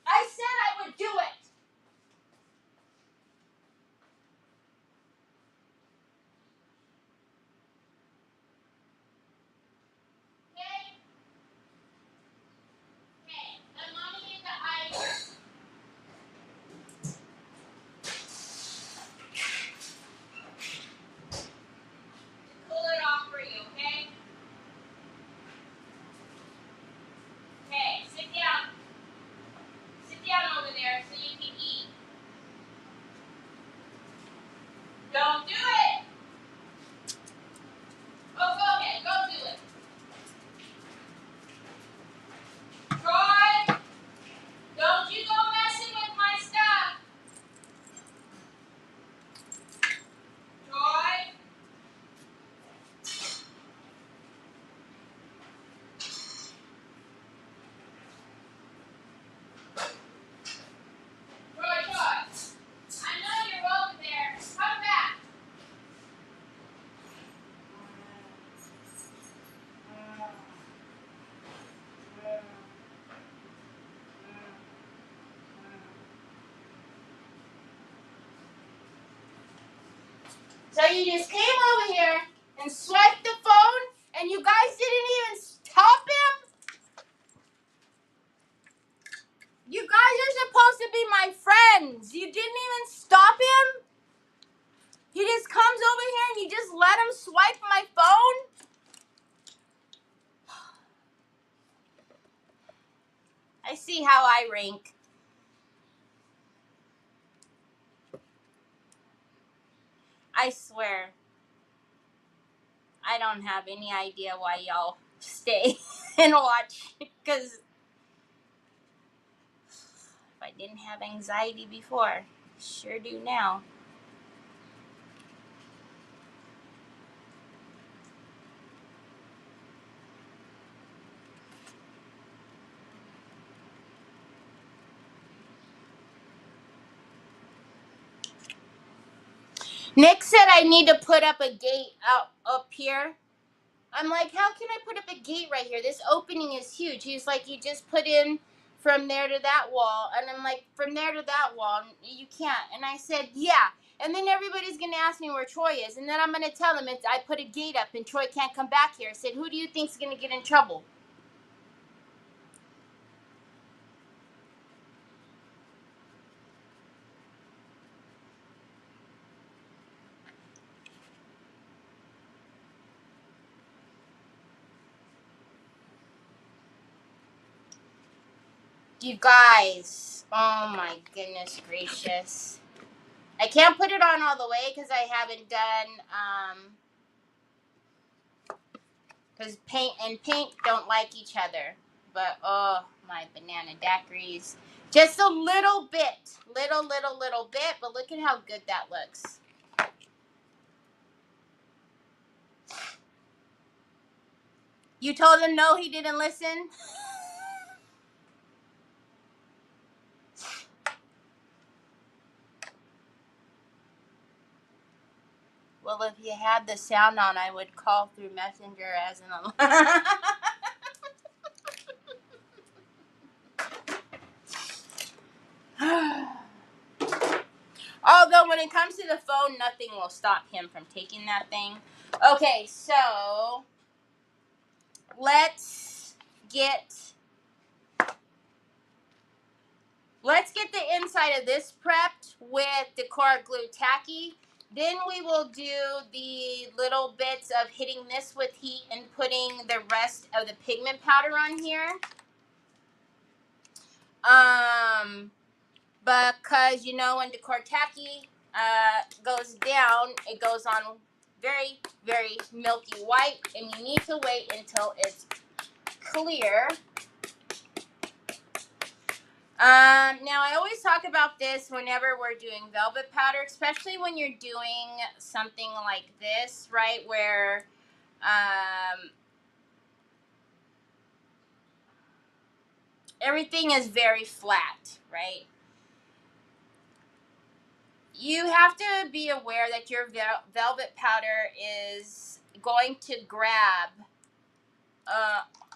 I said I would do it. Okay? Okay. Let mommy get the ice. Cool it off for you, okay? Okay, sit down. Sit down over there so you can eat. Don't do it. Oh, go ahead. Go do it. Troy, don't you go messing with my stuff. Troy. Troy. I know you're over there. Come back. So you just came over here and swiped the phone, and you guys didn't even stop him? my friends. You didn't even stop him? He just comes over here and you just let him swipe my phone? I see how I rank. I swear. I don't have any idea why y'all stay and watch. Because if I didn't have anxiety before, sure do now. Nick said I need to put up a gate up here. I'm like, how can I put up a gate right here? This opening is huge. He's like, you just put in from there to that wall. And I'm like, from there to that wall, you can't. And I said, yeah. And then everybody's going to ask me where Troy is. And then I'm going to tell them I put a gate up and Troy can't come back here. I said, who do you think's going to get in trouble? You guys. Oh, my goodness gracious. I can't put it on all the way because I haven't done, because paint and paint don't like each other. But, oh, my banana daiquiris. Just a little bit. Little bit. But look at how good that looks. You told him no, he didn't listen? Well, if you had the sound on, I would call through Messenger as an alarm. Although when it comes to the phone, nothing will stop him from taking that thing. Okay, so let's get the inside of this prepped with Decor Glue Tacky. Then we will do the little bits of hitting this with heat and putting the rest of the pigment powder on here. Because you know when Decor Tacky goes down, it goes on very, very milky white, and you need to wait until it's clear. Now I always talk about this whenever we're doing velvet powder, especially when you're doing something like this, right, where everything is very flat, right? You have to be aware that your velvet powder is going to grab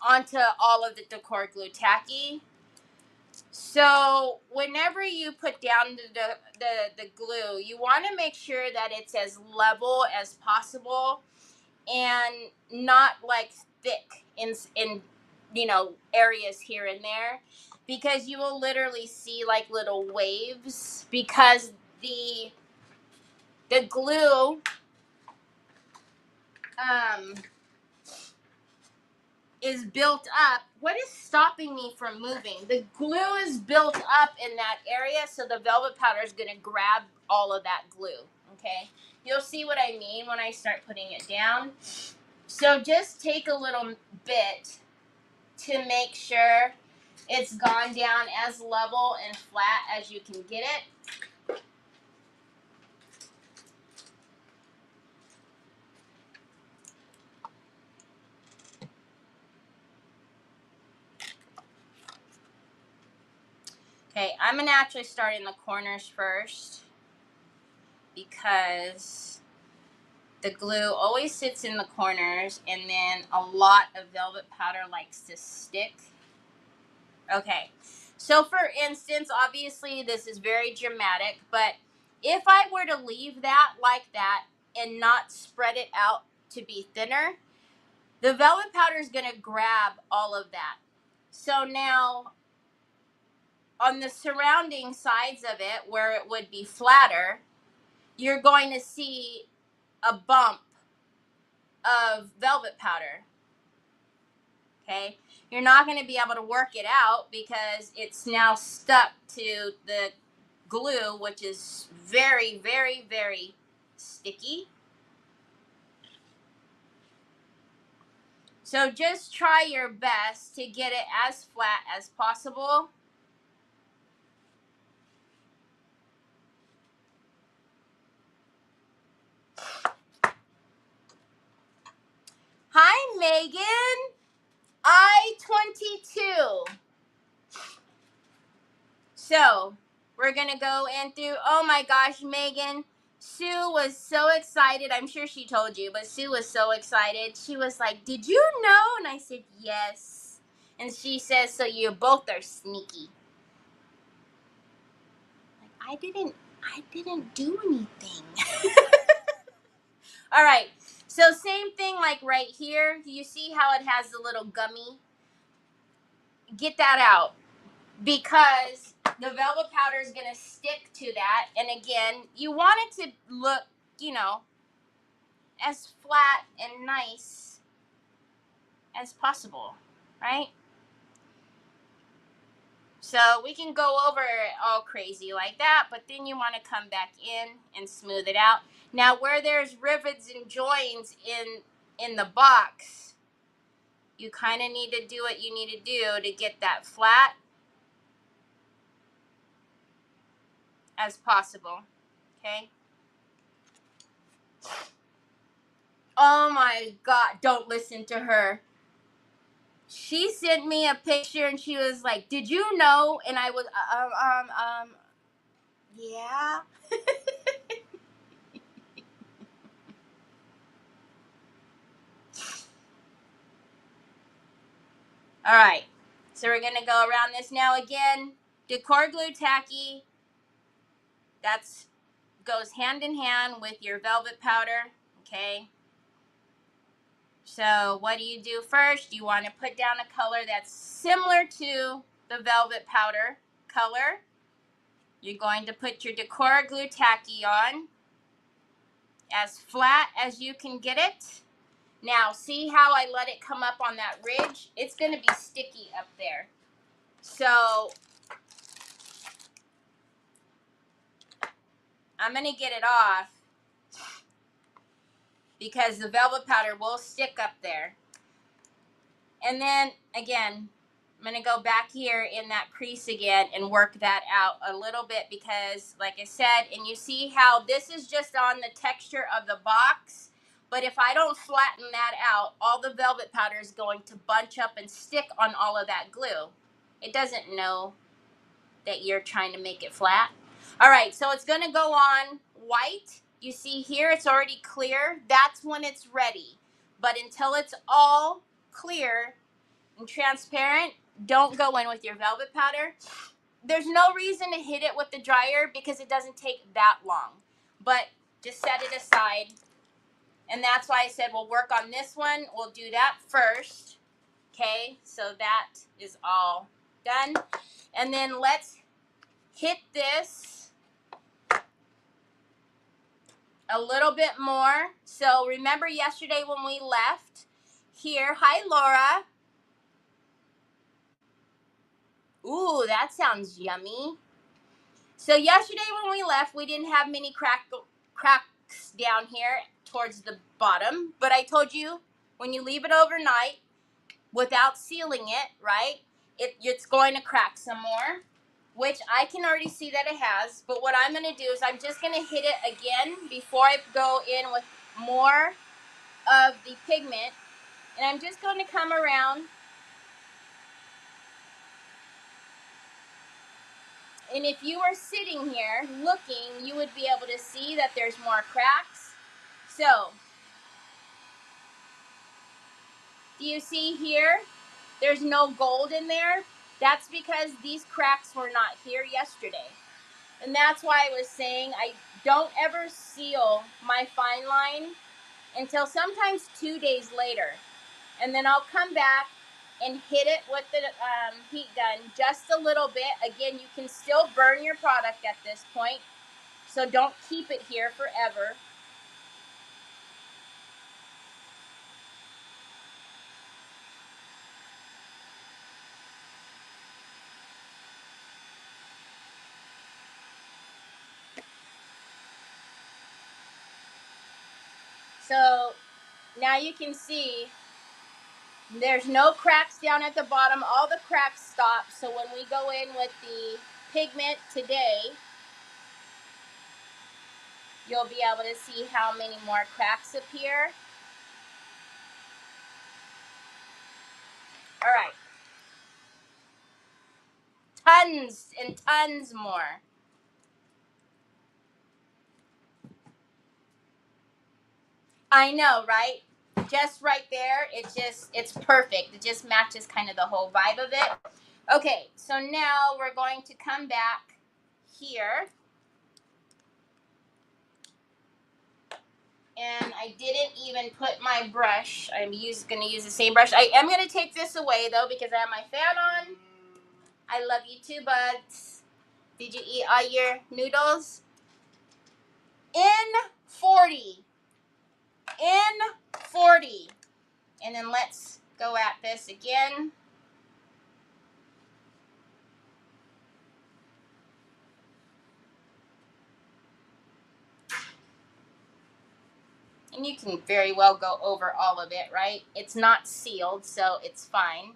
onto all of the Decor Glue Tacky. So whenever you put down the glue, you want to make sure that it's as level as possible and not like thick in areas here and there, because you will literally see like little waves because the glue is built up. What is stopping me from moving? The glue is built up in that area, so the velvet powder is going to grab all of that glue, okay? You'll see what I mean when I start putting it down. So just take a little bit to make sure it's gone down as level and flat as you can get it. Okay, I'm going to actually start in the corners first because the glue always sits in the corners and then a lot of velvet powder likes to stick. Okay, so for instance, obviously this is very dramatic, but if I were to leave that like that and not spread it out to be thinner, the velvet powder is going to grab all of that. So now on the surrounding sides of it, where it would be flatter, you're going to see a bump of velvet powder. Okay, you're not going to be able to work it out because it's now stuck to the glue, which is very, very, very sticky. So just try your best to get it as flat as possible. Hi, Megan. I-22. So we're going to go in through, oh my gosh, Megan. Sue was so excited. I'm sure she told you, but Sue was so excited. She was like, did you know? And I said, yes. And she says, so you both are sneaky. Like, I didn't do anything. All right. So same thing like right here. You see how it has the little gummy? Get that out because the velvet powder is going to stick to that. And again, you want it to look, as flat and nice as possible, right? So we can go over it all crazy like that, but then you want to come back in and smooth it out. Now where there's rivets and joins in the box, you kind of need to do what you need to do to get that flat as possible, okay? Oh my God, don't listen to her. She sent me a picture and she was like, did you know? And I was, yeah. All right, so we're gonna go around this now again. Decor glue tacky, that's goes hand in hand with your velvet powder, okay? So what do? First, you want to put down a color that's similar to the velvet powder color. You're going to put your decor glue tacky on as flat as you can get it. Now, see how I let it come up on that ridge? It's going to be sticky up there. So I'm going to get it off because the velvet powder will stick up there. And then, again, I'm going to go back here in that crease again and work that out a little bit because, like I said, and you see how this is just on the texture of the box. But if I don't flatten that out, all the velvet powder is going to bunch up and stick on all of that glue. It doesn't know that you're trying to make it flat. All right, so it's going to go on white. You see here, it's already clear. That's when it's ready. But until it's all clear and transparent, don't go in with your velvet powder. There's no reason to hit it with the dryer because it doesn't take that long. But just set it aside. And that's why I said we'll work on this one. We'll do that first. Okay, so that is all done. And then let's hit this a little bit more. So remember yesterday when we left here. Hi, Laura. Ooh, that sounds yummy. So yesterday when we left, we didn't have many cracks down here towards the bottom. But I told you, when you leave it overnight without sealing it, right, it's going to crack some more, which I can already see that it has. But what I'm going to do is I'm just going to hit it again before I go in with more of the pigment. And I'm just going to come around. And if you were sitting here looking, you would be able to see that there's more cracks. So, do you see here? There's no gold in there. That's because these cracks were not here yesterday. And that's why I was saying I don't ever seal my fine line until sometimes 2 days later. And then I'll come back and hit it with the heat gun just a little bit. Again, you can still burn your product at this point, so don't keep it here forever. So now you can see there's no cracks down at the bottom. All the cracks stop. So when we go in with the pigment today, you'll be able to see how many more cracks appear. All right. Tons and tons more. I know, right? Just right there, it's perfect. It just matches kind of the whole vibe of it. Okay, so now we're going to come back here. And I didn't even put my brush. I'm going to use the same brush. I am going to take this away, though, because I have my fan on. I love you too, buds. Did you eat all your noodles? In 40. In 40. And then let's go at this again. And you can very well go over all of it, right? It's not sealed, so it's fine.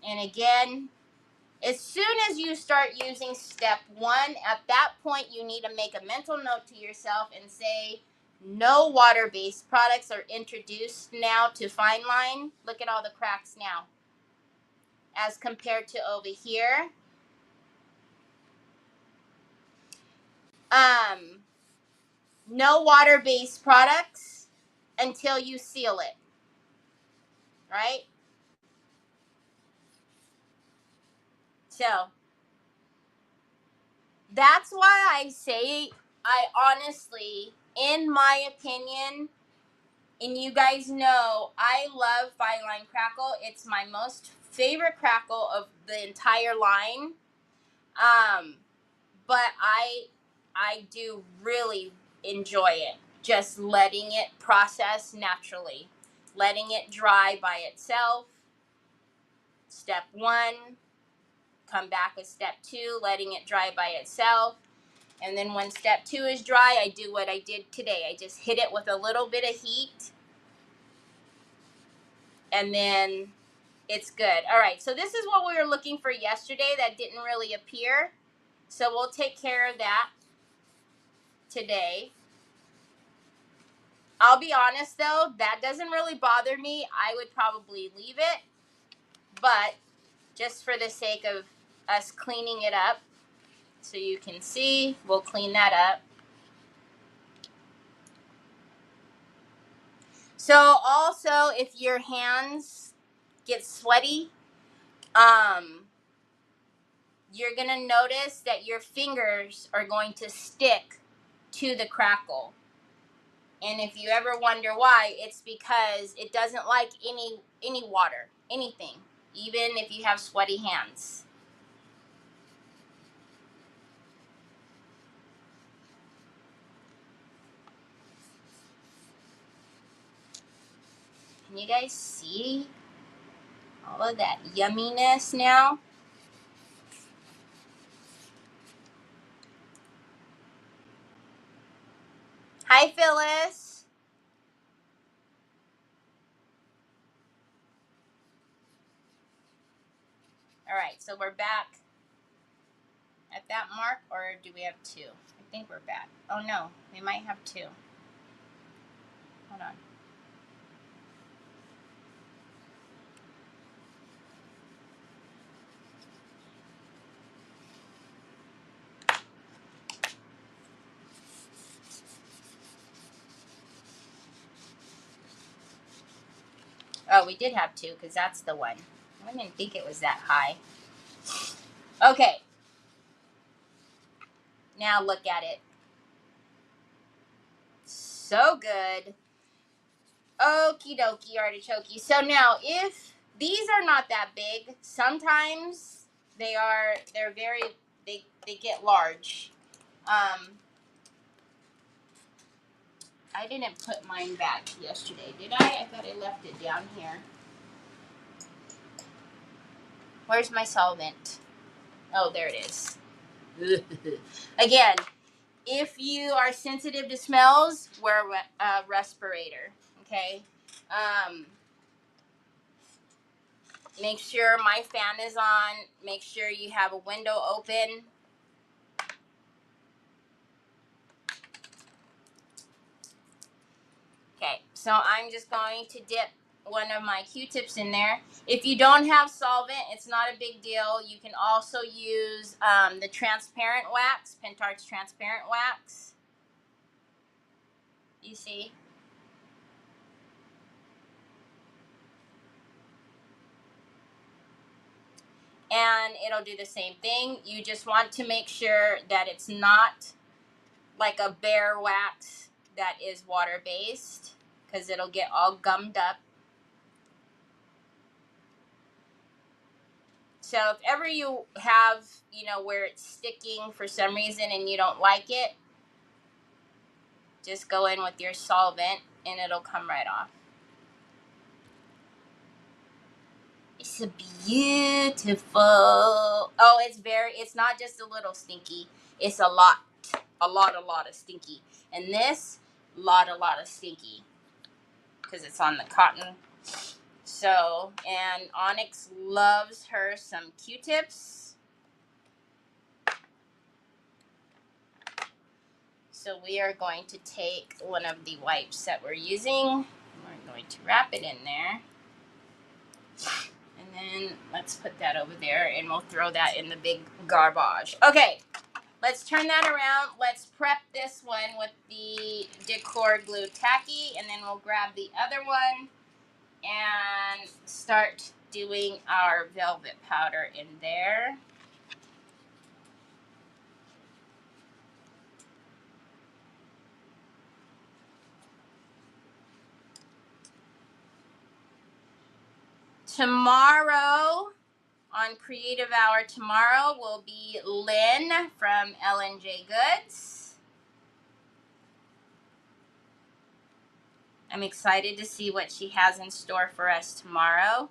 And again, as soon as you start using step 1, at that point you need to make a mental note to yourself and say, no water-based products are introduced now to fine line. Look at all the cracks now. As compared to over here. No water-based products until you seal it. Right? So, that's why I say, I honestly, in my opinion, and you guys know, I love Fine Line Crackle. It's my most favorite crackle of the entire line. But I do really enjoy it. Just letting it process naturally. Letting it dry by itself. Step 1. Come back with step 2. Letting it dry by itself. And then when step 2 is dry, I do what I did today. I just hit it with a little bit of heat. And then it's good. All right, so this is what we were looking for yesterday that didn't really appear. So we'll take care of that today. I'll be honest, though, that doesn't really bother me. I would probably leave it. But just for the sake of us cleaning it up, so you can see, we'll clean that up. So also, if your hands get sweaty, you're going to notice that your fingers are going to stick to the crackle. And if you ever wonder why, it's because it doesn't like any water, anything, even if you have sweaty hands. Can you guys see all of that yumminess now? Hi, Phyllis. All right, so we're back at that mark, or do we have 2? I think we're back. Oh, no, we might have 2. Hold on. Oh, we did have 2, because that's the one. I didn't think it was that high. Okay. Now look at it. So good. Okie dokie, artichoke. So now, if these are not that big, sometimes they're very, they get large. I didn't put mine back yesterday, did I? I thought I left it down here. Where's my solvent? Oh, there it is. Again, if you are sensitive to smells, wear a respirator, okay? Make sure my fan is on. Make sure you have a window open. Okay, so I'm just going to dip one of my Q-tips in there. If you don't have solvent, it's not a big deal. You can also use the transparent wax, Pentart's transparent wax. You see? And it'll do the same thing. You just want to make sure that it's not like a bare wax that is water-based, because it'll get all gummed up. So if ever you have, where it's sticking for some reason and you don't like it, just go in with your solvent and it'll come right off. It's a beautiful. Oh, it's not just a little stinky. It's a lot of stinky. And this, lot of stinky. Because it's on the cotton. So, and Onyx loves her some Q-tips. So we are going to take one of the wipes that we're using. We're going to wrap it in there. And then let's put that over there and we'll throw that in the big garbage. Okay, let's turn that around. Let's prep this one with the Decor Glue Tacky, and then we'll grab the other one and start doing our velvet powder in there. Tomorrow, on Creative Hour tomorrow, will be Lynn from L&J Goods. I'm excited to see what she has in store for us tomorrow.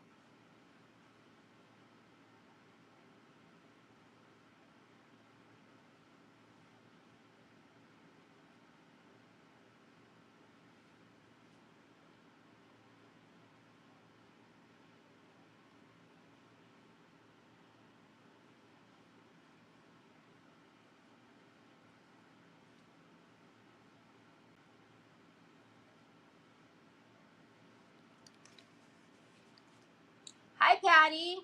Hi, Patty.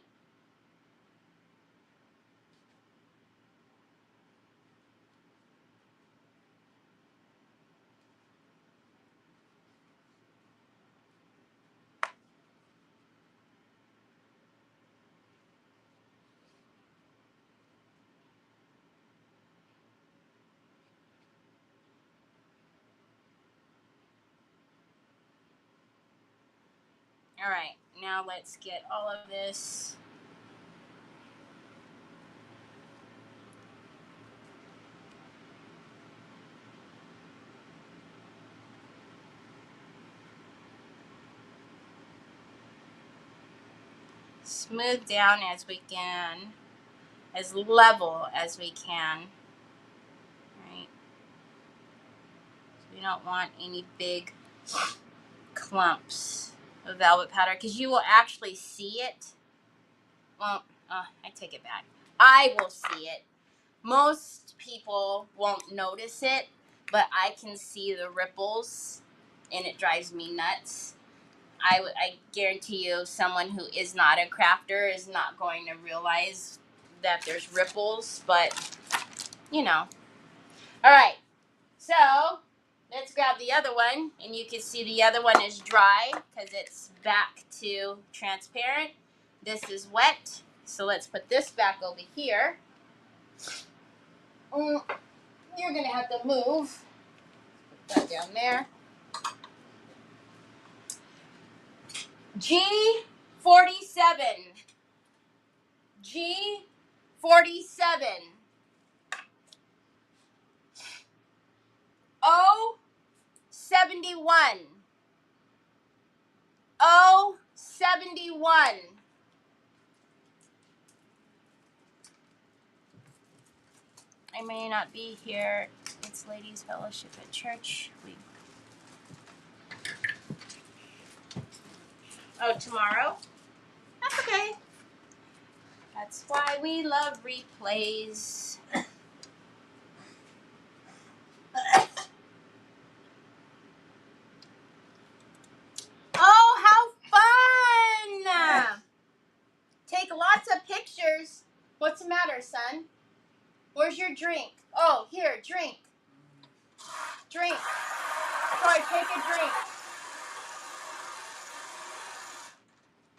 All right, now let's get all of this. Smooth down as we can, as level as we can, right? So we don't want any big clumps of velvet powder, because you will actually see it. Well, I take it back. I will see it. Most people won't notice it, but I can see the ripples, and it drives me nuts. I guarantee you, someone who is not a crafter is not going to realize that there's ripples, but, All right, so let's grab the other one, and you can see the other one is dry because it's back to transparent. This is wet, so let's put this back over here. You're going to have to move. Put that down there. G47. G47. O71. O71. I may not be here. It's Ladies Fellowship at Church. Tomorrow? That's okay. That's why we love replays. Oh, how fun! Take lots of pictures. What's the matter, son? Where's your drink? Oh, here, drink. Drink. Troy, take a drink.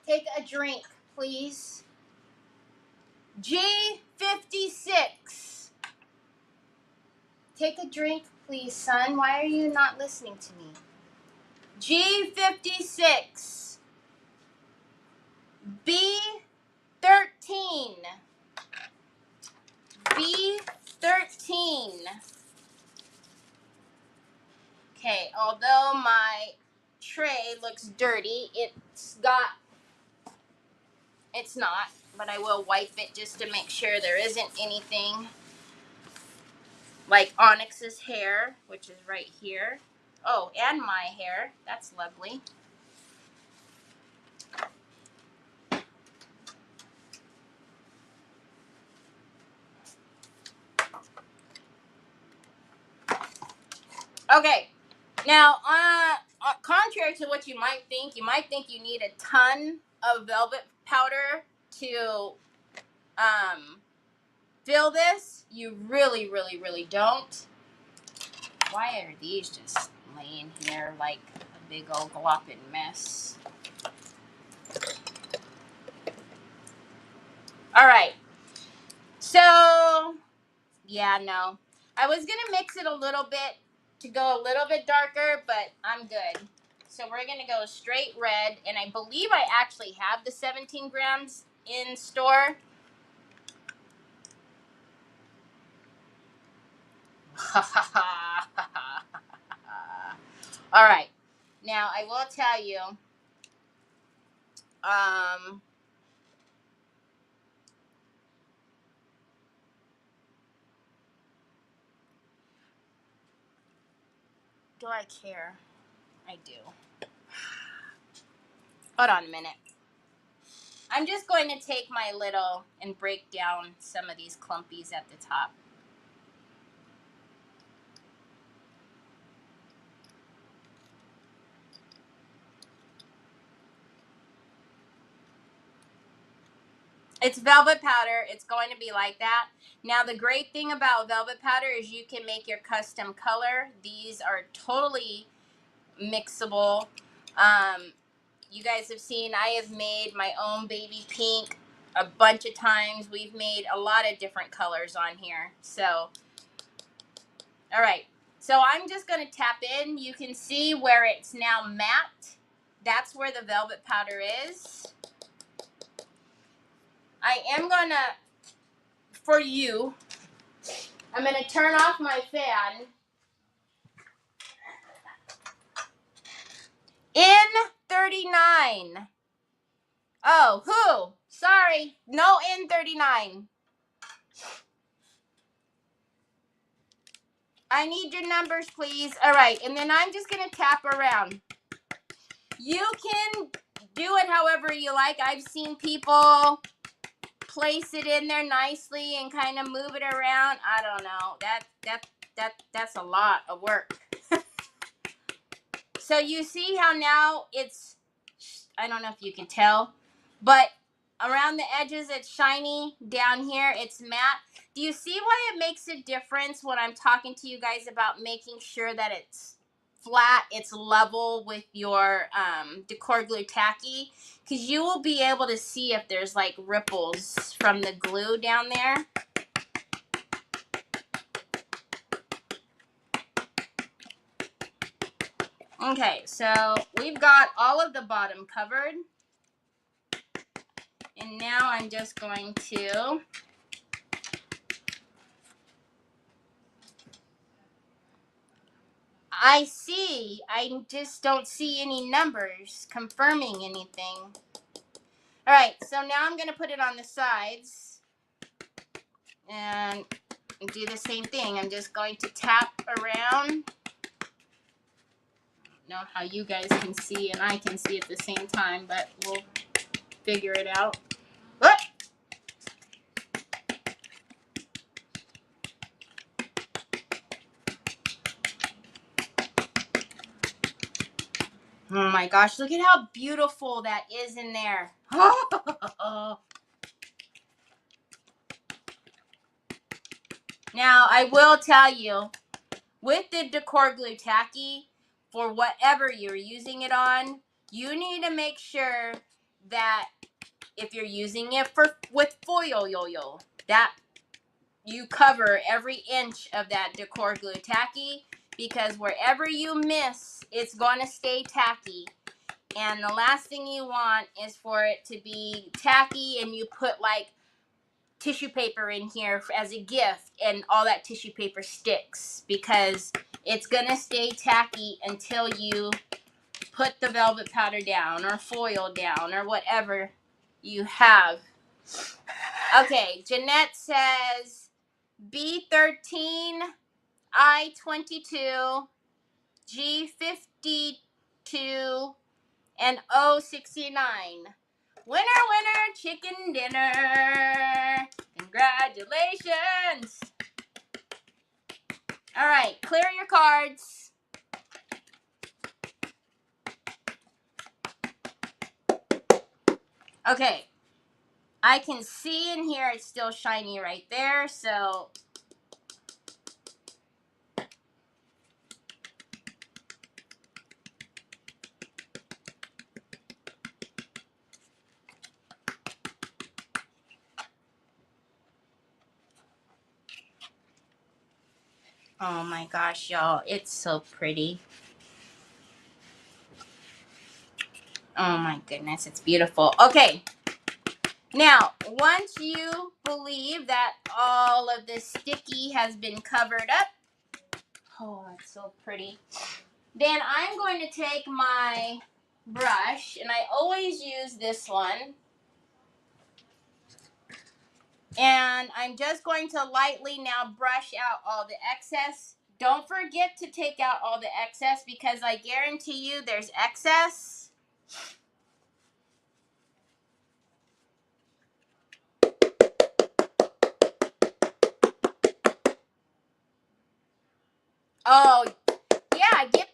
Take a drink, please. G56. Take a drink, please, son. Why are you not listening to me? G56. B13. B13. Okay, although my tray looks dirty, it's not, but I will wipe it just to make sure there isn't anything like Onyx's hair, which is right here. Oh, and my hair. That's lovely. Okay, now, contrary to what you might think you need a ton of velvet powder to fill this. You really, really, really don't. Why are these just laying here like a big old glopping mess? All right. So, yeah, no. I was going to mix it a little bit to go a little bit darker, but I'm good. So we're going to go straight red, and I believe I actually have the 17 grams in store. All right. Now, I will tell you, do I care? I do. Hold on a minute. I'm just going to take my little and break down some of these clumpies at the top. It's velvet powder. It's going to be like that. Now, the great thing about velvet powder is you can make your custom color. These are totally mixable. You guys have seen I have made my own baby pink a bunch of times. We've made a lot of different colors on here. So, all right. So I'm just going to tap in. You can see where it's now matte. That's where the velvet powder is. I am going to, for you, I'm going to turn off my fan. N39. Oh, who? Sorry. No N39. I need your numbers, please. All right. And then I'm just going to tap around. You can do it however you like. I've seen people place it in there nicely and kind of move it around. I don't know. That's a lot of work. So you see how now it's, I don't know if you can tell, but around the edges it's shiny. Down here it's matte. Do you see why it makes a difference when I'm talking to you guys about making sure that it's flat, it's level with your decor glue tacky? Because you will be able to see if there's like ripples from the glue down there. Okay, so we've got all of the bottom covered. And now I'm just going to I just don't see any numbers confirming anything. All right, so now I'm going to put it on the sides and do the same thing. I'm just going to tap around. I don't know how you guys can see and I can see at the same time, but we'll figure it out. What? Oh my gosh, look at how beautiful that is in there. Now, I will tell you, with the decor glue tacky, for whatever you're using it on, you need to make sure that if you're using it with foil that you cover every inch of that decor glue tacky, because wherever you miss, it's going to stay tacky. And the last thing you want is for it to be tacky and you put like tissue paper in here as a gift and all that tissue paper sticks, because it's going to stay tacky until you put the velvet powder down or foil down or whatever you have. Okay, Jeanette says B13, I22, G52, and O69. Winner, winner, chicken dinner. Congratulations. All right, clear your cards. Okay, I can see in here it's still shiny right there, so oh my gosh, y'all, it's so pretty. Oh my goodness, it's beautiful. Okay, now once you believe that all of this sticky has been covered up, oh, it's so pretty, then I'm going to take my brush, and I always use this one, and I'm just going to lightly now brush out all the excess. Don't forget to take out all the excess, because I guarantee you there's excess. Oh, yeah, get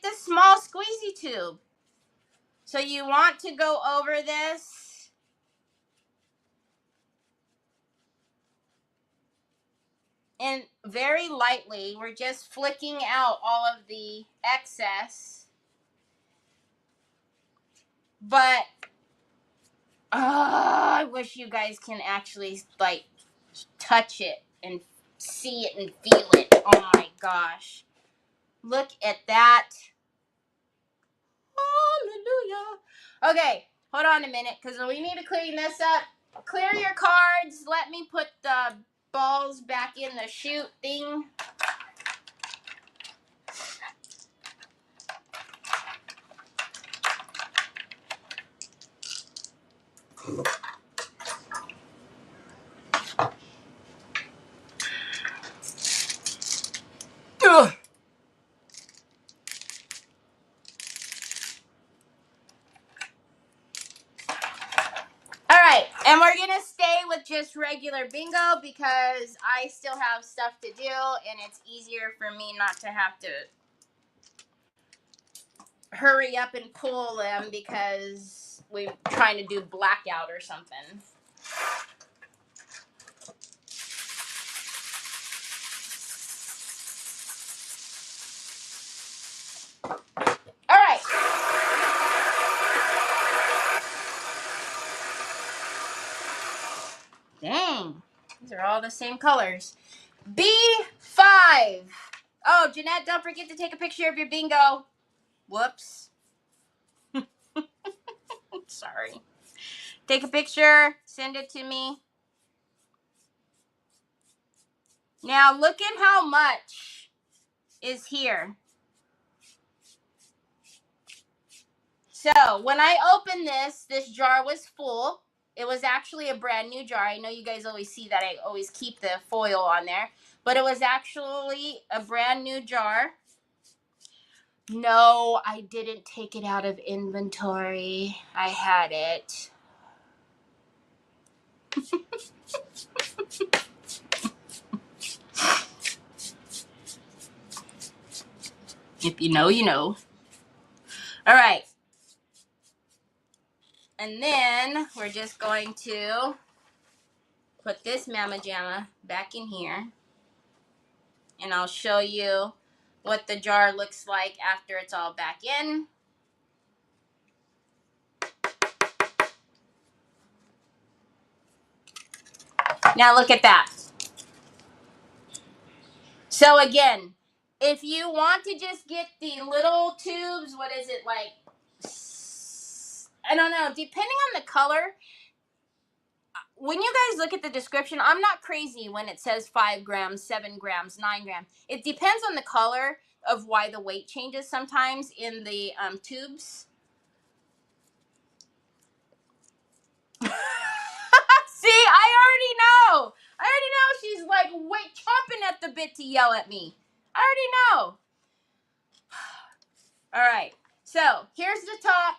the small squeezy tube. So you want to go over this and very lightly. We're just flicking out all of the excess. But I wish you guys can actually like touch it and see it and feel it. Oh my gosh. Look at that. Hallelujah. Okay, hold on a minute, because we need to clean this up. Clear your cards. Let me put the balls back in the chute thing. Ugh. All right, and we're going to stay with just regular bingo, because I still have stuff to do, and it's easier for me not to have to hurry up and pull them because we're trying to do blackout or something. All right. Dang, these are all the same colors. B5. Oh, Jeanette, don't forget to take a picture of your bingo. Whoops. Sorry. Take a picture. Send it to me. Now, look at how much is here. So, when I opened this jar was full. It was actually a brand new jar. I know you guys always see that I always keep the foil on there. But it was actually a brand new jar. No, I didn't take it out of inventory. I had it. If you know, you know. All right. And then we're just going to put this Mama Jamma back in here. And I'll show you what the jar looks like after it's all back in. Now look at that. So again, if you want to just get the little tubes, what is it like? I don't know. Depending on the color, when you guys look at the description, I'm not crazy when it says 5 grams, 7 grams, 9 grams. It depends on the color of why the weight changes sometimes in the tubes. See, I already know. She's like chomping at the bit to yell at me. I already know. All right. So here's the top.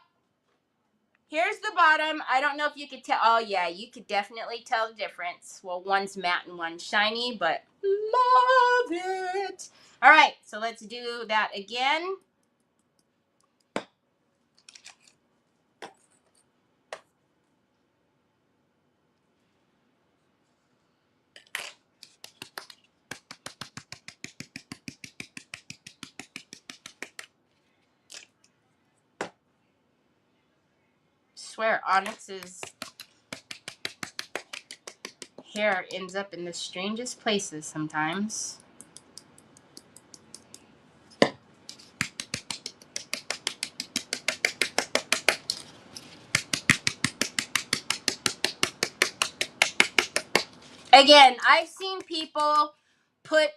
Here's the bottom. I don't know if you could tell. Oh, yeah, you could definitely tell the difference. Well, one's matte and one's shiny, but love it. All right, so let's do that again. Swear, Onyx's hair ends up in the strangest places sometimes. Again, I've seen people put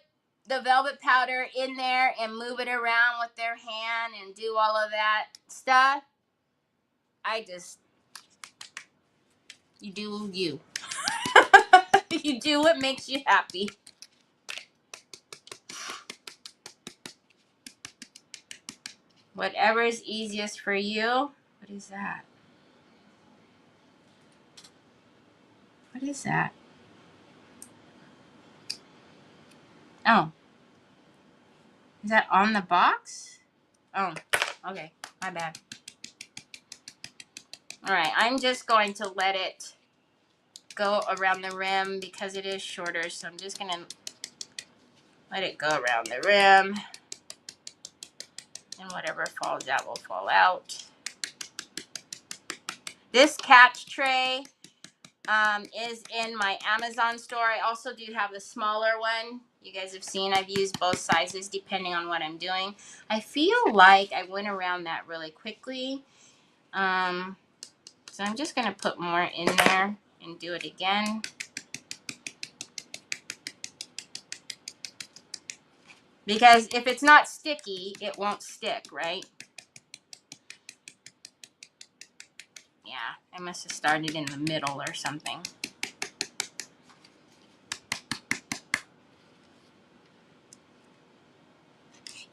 the velvet powder in there and move it around with their hand and do all of that stuff. You do you. You do what makes you happy. Whatever is easiest for you. What is that? What is that? Oh. Is that on the box? Oh, okay. My bad. All right. I'm just going to let it go around the rim because it is shorter. So I'm just going to let it go around the rim. And whatever falls out will fall out. This catch tray is in my Amazon store. I also do have the smaller one. You guys have seen I've used both sizes depending on what I'm doing. I feel like I went around that really quickly. So I'm just going to put more in there and do it again. Because if it's not sticky, it won't stick, right? Yeah, I must have started in the middle or something.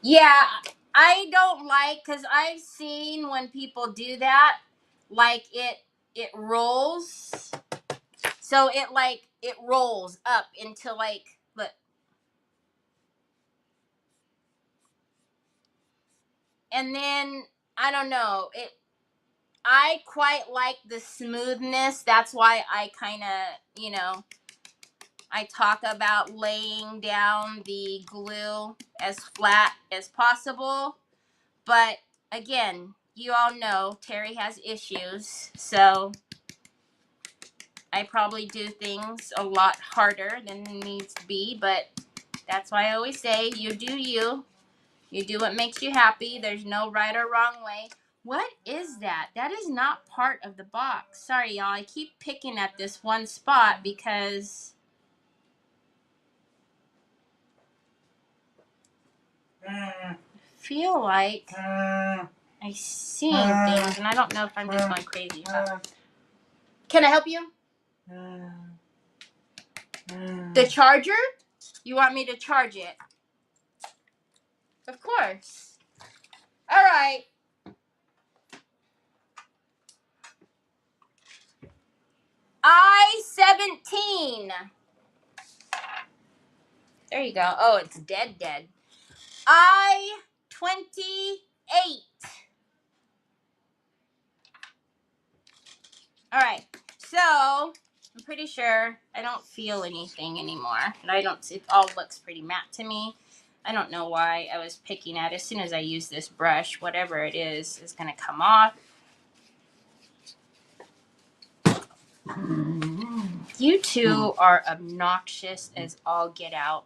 Yeah, I don't like, because I've seen when people do that, like it rolls. So it rolls up into look. And then, I don't know, I quite like the smoothness. That's why I kind of, I talk about laying down the glue as flat as possible. But again, you all know Terry has issues, so I probably do things a lot harder than needs to be, but That's why I always say, you do you. You do what makes you happy. There's no right or wrong way. What is that? That is not part of the box. Sorry, y'all. I keep picking at this one spot because I feel like I'm seeing things, and I don't know if I'm just going crazy. Can I help you? The charger? You want me to charge it? Of course. All right. I-17. There you go. Oh, it's dead. I-28. All right. So I'm pretty sure I don't feel anything anymore. And it all looks pretty matte to me. I don't know why I was picking at it. As soon as I use this brush, whatever it is going to come off. You two are obnoxious as all get out.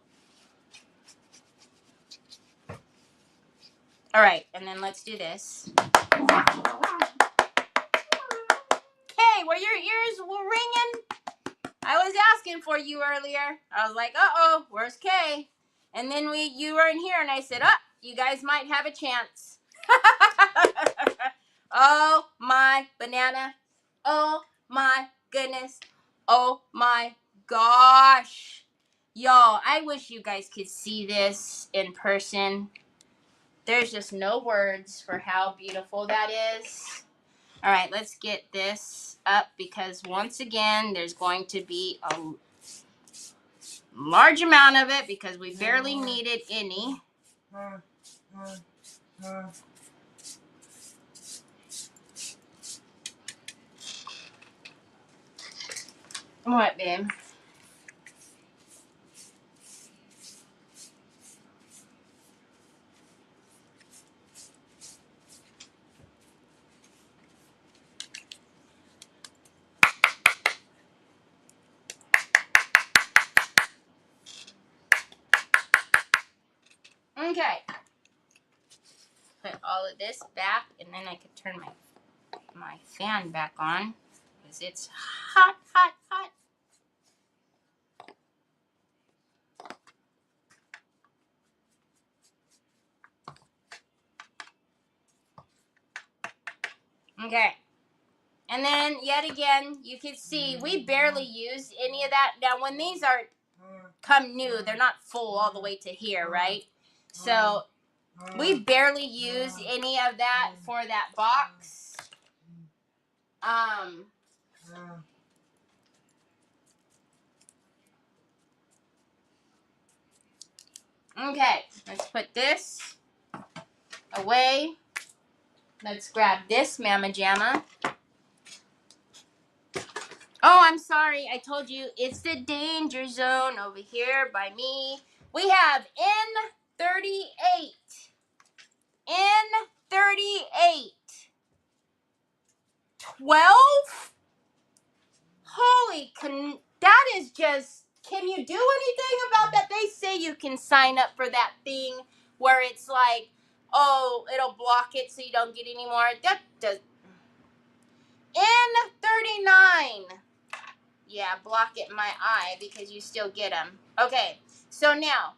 All right, and then let's do this. Hey, were your ears ringing? I was asking for you earlier. I was like, uh-oh, where's Kay? And then you were in here, and I said, you guys might have a chance. Oh, my banana. Oh, my goodness. Oh, my gosh. Y'all, I wish you guys could see this in person. There's just no words for how beautiful that is. All right, let's get this up because once again, there's going to be a large amount of it because we barely needed any. What, babe? Okay. Put all of this back, and then I could turn my fan back on because it's hot. Okay. And then, yet again, you can see we barely used any of that. Now, when these come new, they're not full all the way to here, right? So, we barely used any of that for that box. Okay, let's put this away. Let's grab this Mama Jamma. Oh, I'm sorry. I told you it's the danger zone over here by me. We have N38. N38. 12? That is just, can you do anything about that? They say you can sign up for that thing where it's like, oh, it'll block it so you don't get any more. That does. N39. Yeah, block it in my eye because you still get them. Okay, so now,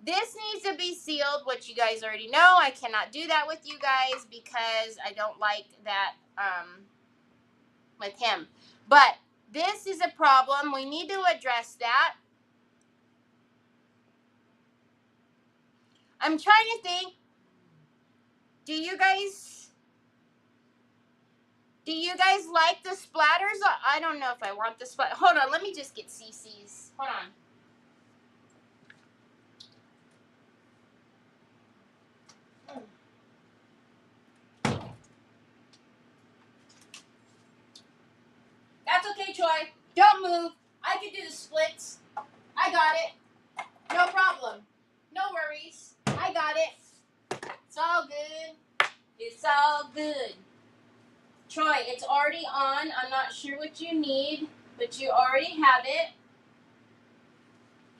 this needs to be sealed, which you guys already know. I cannot do that with you guys because I don't like that with him. But this is a problem. We need to address that. I'm trying to think. Do you guys like the splatters? I don't know if I want the splatter. Hold on, let me just get CC's. Hold on. That's okay, Troy. Don't move. I can do the splits. I got it. No problem. No worries. I got it. It's all good. It's all good. Troy, it's already on. I'm not sure what you need, but you already have it.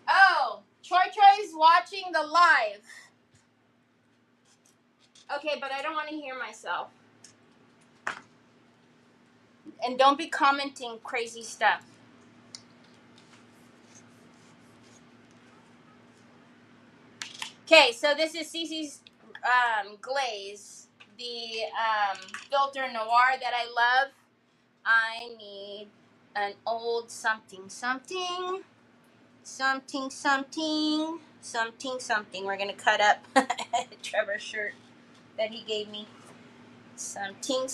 Oh, Troy, watching the live. Okay, but I don't want to hear myself. And don't be commenting crazy stuff. Okay, so this is Cece's glaze, the filter noir that I love. I need an old something. We're gonna cut up Trevor's shirt that he gave me. Something.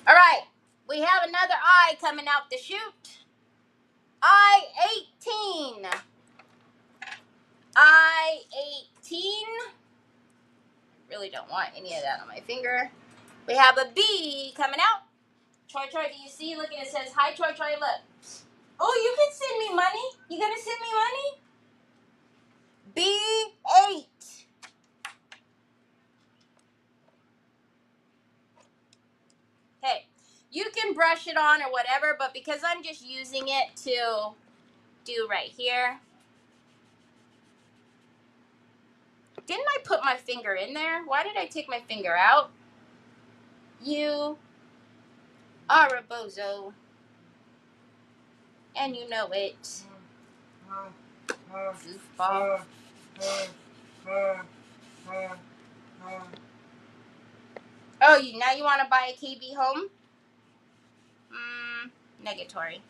All right, we have another eye coming out the chute. I-18. Really don't want any of that on my finger. We have a B coming out. Troy, do you see? Look, it says, hi, Troy, look. Oh, you can send me money? You gonna send me money? B8. Hey, you can brush it on or whatever, but because I'm just using it to do right here. Didn't I put my finger in there? Why did I take my finger out? You are a bozo. And you know it. Goofball. Oh, now you want to buy a KB home? Negatory.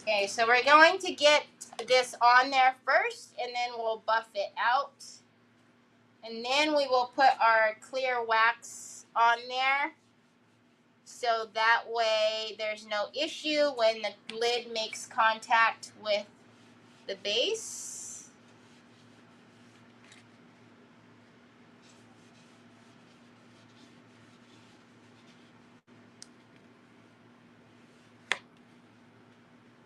Okay, so we're going to get this on there first, and then we'll buff it out. And then we will put our clear wax on there, so that way there's no issue when the lid makes contact with the base.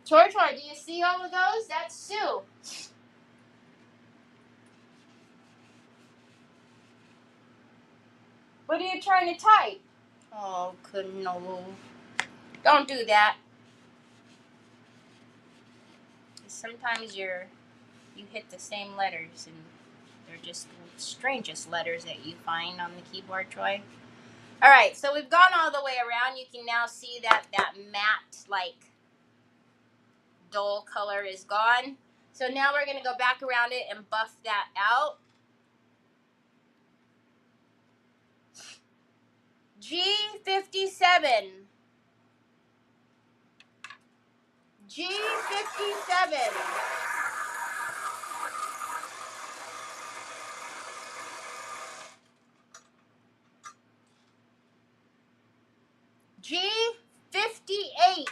Troy, do you see all of those? That's Sue. What are you trying to type? Oh, no. Don't do that. Sometimes you hit the same letters, and they're just the strangest letters that you find on the keyboard, Troy. All right, so we've gone all the way around. You can now see that matte, like, dull color is gone. So now we're going to go back around it and buff that out. G57. G57. G58.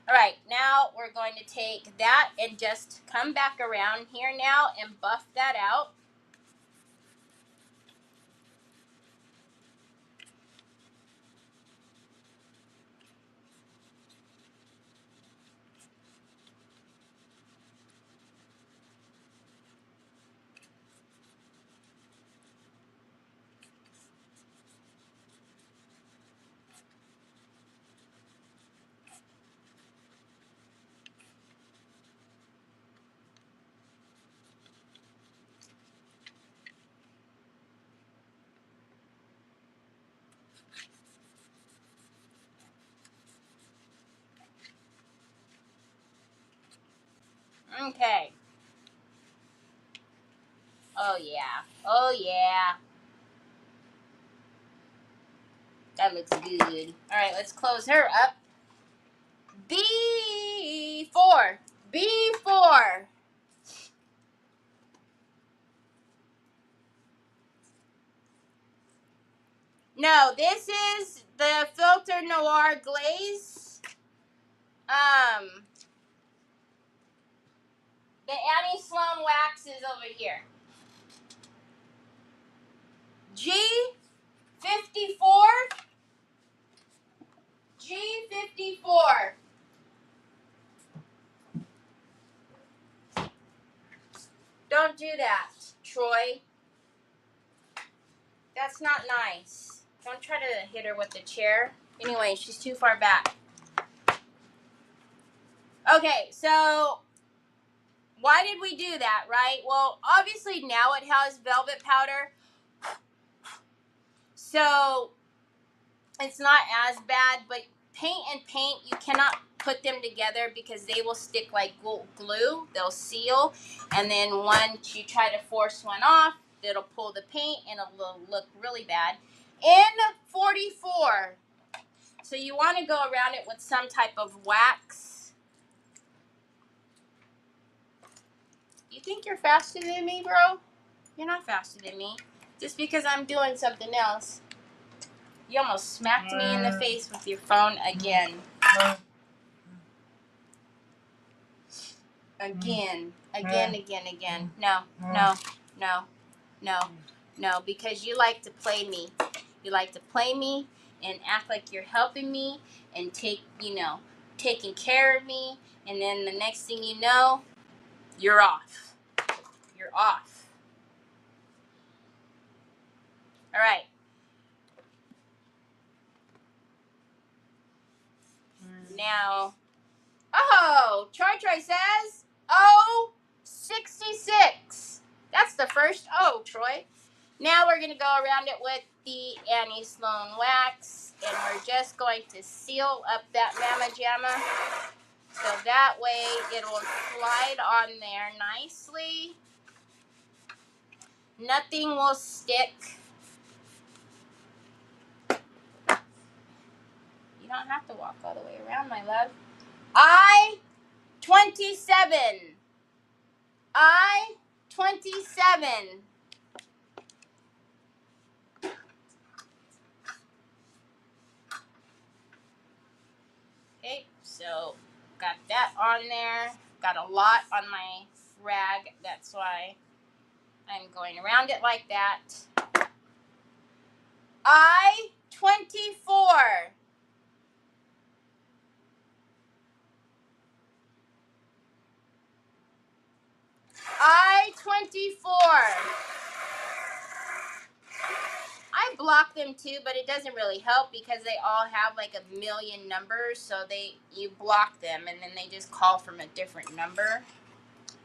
All right, now we're going to take that and just come back around here now and buff that out. Okay. Oh, yeah. Oh, yeah. That looks good. All right, let's close her up. B4. B4. No, this is the Filter Noir glaze. The Annie Sloan wax is over here. G54. G54. Don't do that, Troy. That's not nice. Don't try to hit her with the chair. Anyway, she's too far back. Okay, so why did we do that, right? Well, obviously now it has velvet powder, so it's not as bad, but paint and paint, you cannot put them together because they will stick like glue. They'll seal, and then once you try to force one off, it'll pull the paint and it'll look really bad. N44. So you want to go around it with some type of wax. You think you're faster than me, bro? You're not faster than me. Just because I'm doing something else. You almost smacked me in the face with your phone again. Again. No, because you like to play me. You like to play me and act like you're helping me and taking care of me, and then the next thing you know, you're off. You're off. All right. Now, Troy says, 66. That's the first O, Troy. Now we're going to go around it with the Annie Sloan wax, and we're just going to seal up that Mama Jamma, so that way it will slide on there nicely. Nothing will stick. You don't have to walk all the way around, my love. I-27. I-27. Okay, so got that on there. Got a lot on my rag. That's why I'm going around it like that. I-24. I-24. I block them too, but it doesn't really help because they all have like a million numbers, so you block them and then they just call from a different number.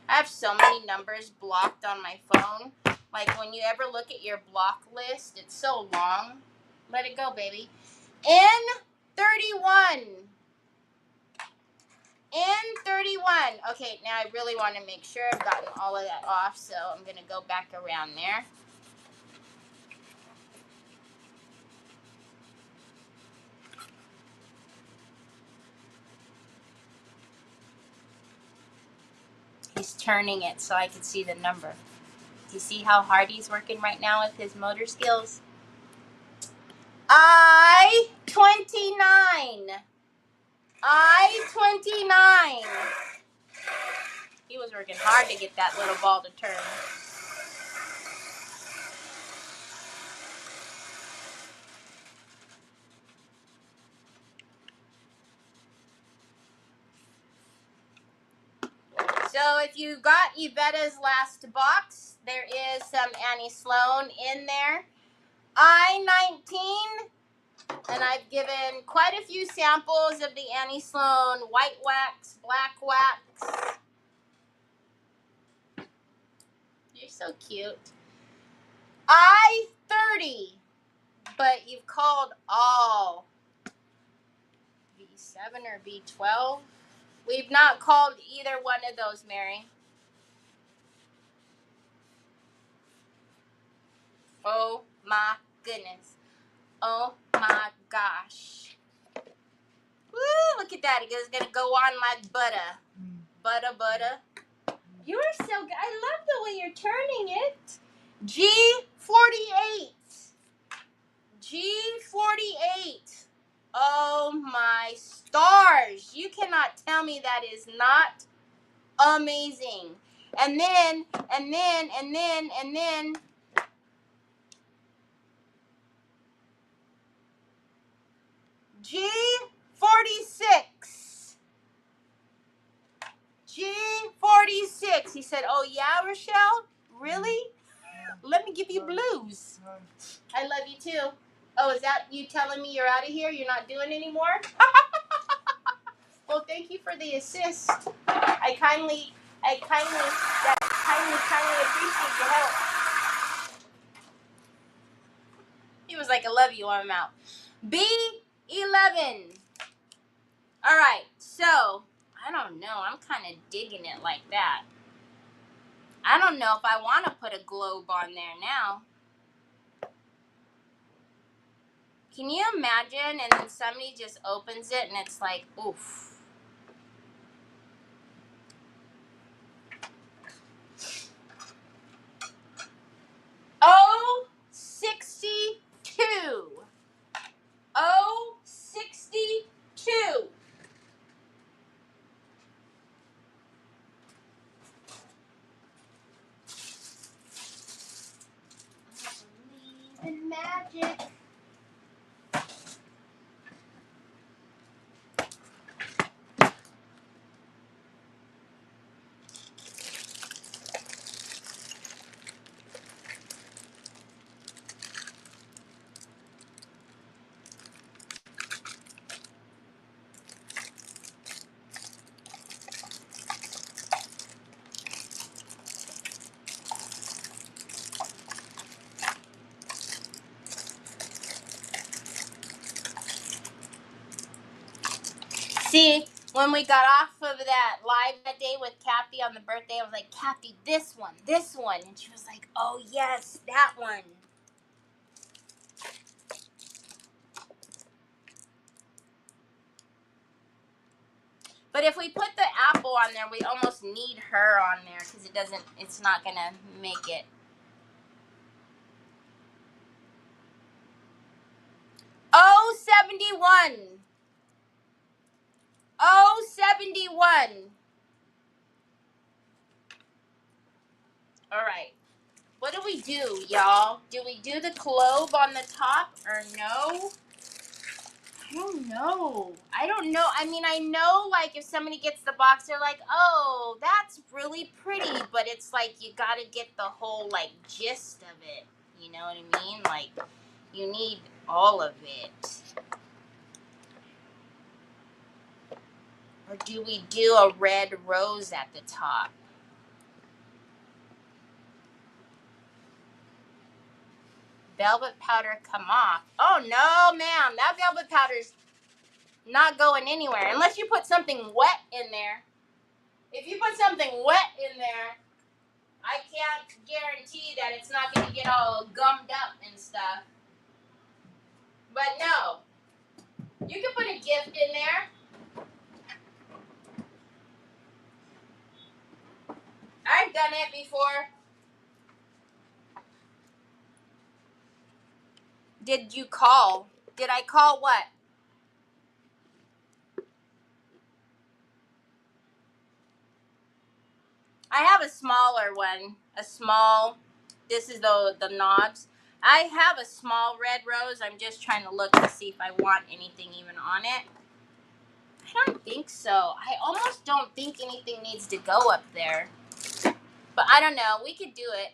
I have so many numbers blocked on my phone. Like when you ever look at your block list, it's so long. Let it go, baby. N31. N31. Okay, now I really want to make sure I've gotten all of that off, so I'm going to go back around there. He's turning it so I can see the number. Do you see how hard he's working right now with his motor skills? I-29. I-29. He was working hard to get that little ball to turn. So if you got Yvetta's last box, there is some Annie Sloan in there. I-19, and I've given quite a few samples of the Annie Sloan white wax, black wax. You're so cute. I-30, but you've called all. B7 or B12? We've not called either one of those, Mary. Oh my goodness. Oh my gosh. Woo, look at that. It's going to go on like butter. Butter. You're so good. I love the way you're turning it. G48. G48. Oh my stars. You cannot tell me that is not amazing. And then G46. G46. He said, oh, yeah, Rochelle? Really? Let me give you blues. I love you, too. Oh, is that you telling me you're out of here? You're not doing anymore? Well, thank you for the assist. I kindly appreciate your help. He was like, I love you, I'm out. B11. All right, so, I don't know. I'm kind of digging it like that. I don't know if I want to put a globe on there now. Can you imagine? And then somebody just opens it and it's like, oof. Oh, 62. Oh, 62. I believe in magic. See, when we got off of that live that day with Kathy on the birthday, I was like, Kathy, this one. And she was like, oh, yes, that one. But if we put the apple on there, we almost need her on there because it's not going to make it. Oh, 71. Oh, 71. All right. What do we do, y'all? Do we do the globe on the top or no? I don't know. I mean, I know, like, if somebody gets the box, they're like, oh, that's really pretty. But it's like you got to get the whole, like, gist of it. You know what I mean? Like, you need all of it. Or do we do a red rose at the top? Velvet powder come off. Oh, no, ma'am. That velvet powder's not going anywhere. Unless you put something wet in there. If you put something wet in there, I can't guarantee that it's not going to get all gummed up and stuff. But no. You can put a gift in there. I've done it before. Did you call? Did I call what? I have a smaller one. This is the knobs. I have a small red rose. I'm just trying to look to see if I want anything even on it. I don't think so. I almost don't think anything needs to go up there. But I don't know. We could do it.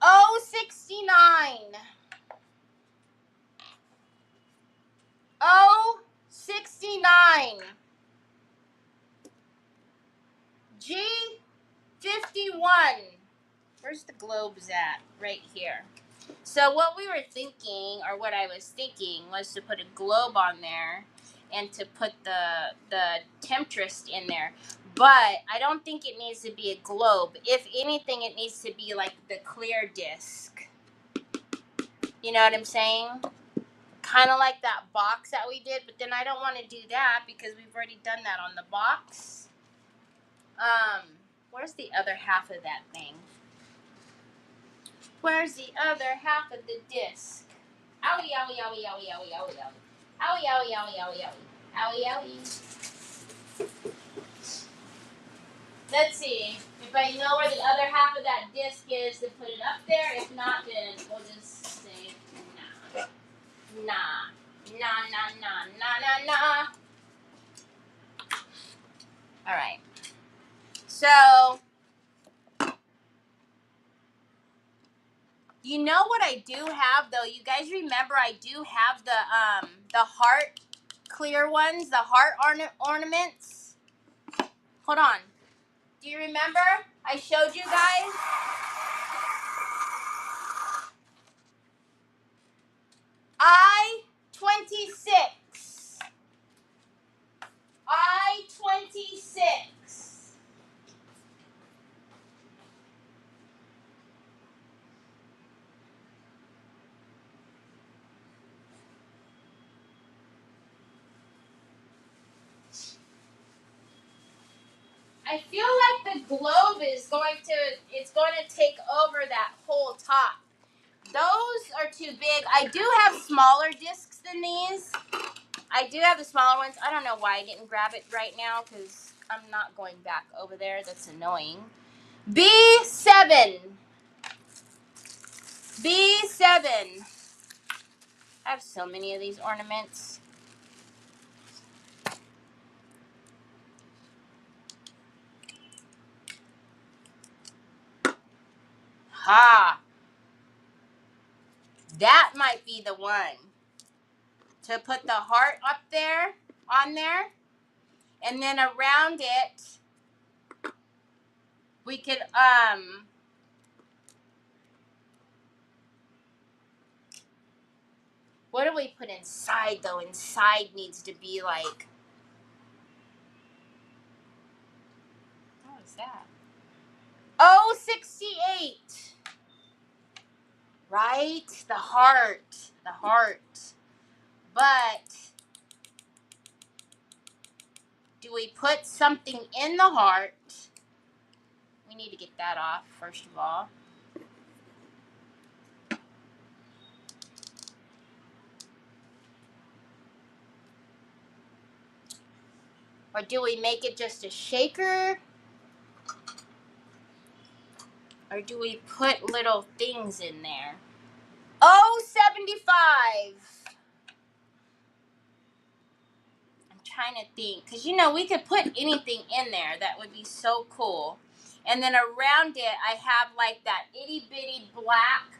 Oh, 69. Oh, 69. G51. Where's the globes at? Right here. So what we were thinking, or what I was thinking, was to put a globe on there and to put the temptress in there. But I don't think it needs to be a globe. If anything, it needs to be like the clear disc. You know what I'm saying? Kind of like that box that we did, but then I don't want to do that because we've already done that on the box. Where's the other half of that thing? Where's the other half of the disc? Owie, owie, owie, owie, owie, owie, owie. Owie, owie, owie, owie, owie. Owie, owie. Let's see. If I know where the other half of that disc is, to put it up there. If not, then we'll just say nah. Na, na, na, na, na, na. All right. So, you know what I do have though? You guys remember I do have the heart clear ones, the heart ornaments. Hold on. Do you remember? I showed you guys. I-26. I-26. I feel like the globe is it's going to take over that whole top. Those are too big. I do have smaller discs than these. I do have the smaller ones. I don't know why I didn't grab it right now because I'm not going back over there. That's annoying. B7. B7. I have so many of these ornaments. Ha! That might be the one. To put the heart up there, on there. And then around it, we could, what do we put inside, though? Inside needs to be like... What is that? Oh, 68. Right? The heart. The heart. But do we put something in the heart? We need to get that off, first of all. Or do we make it just a shaker? Or do we put little things in there? Oh, 75. I'm trying to think. Because, you know, we could put anything in there. That would be so cool. And then around it, I have like that itty bitty black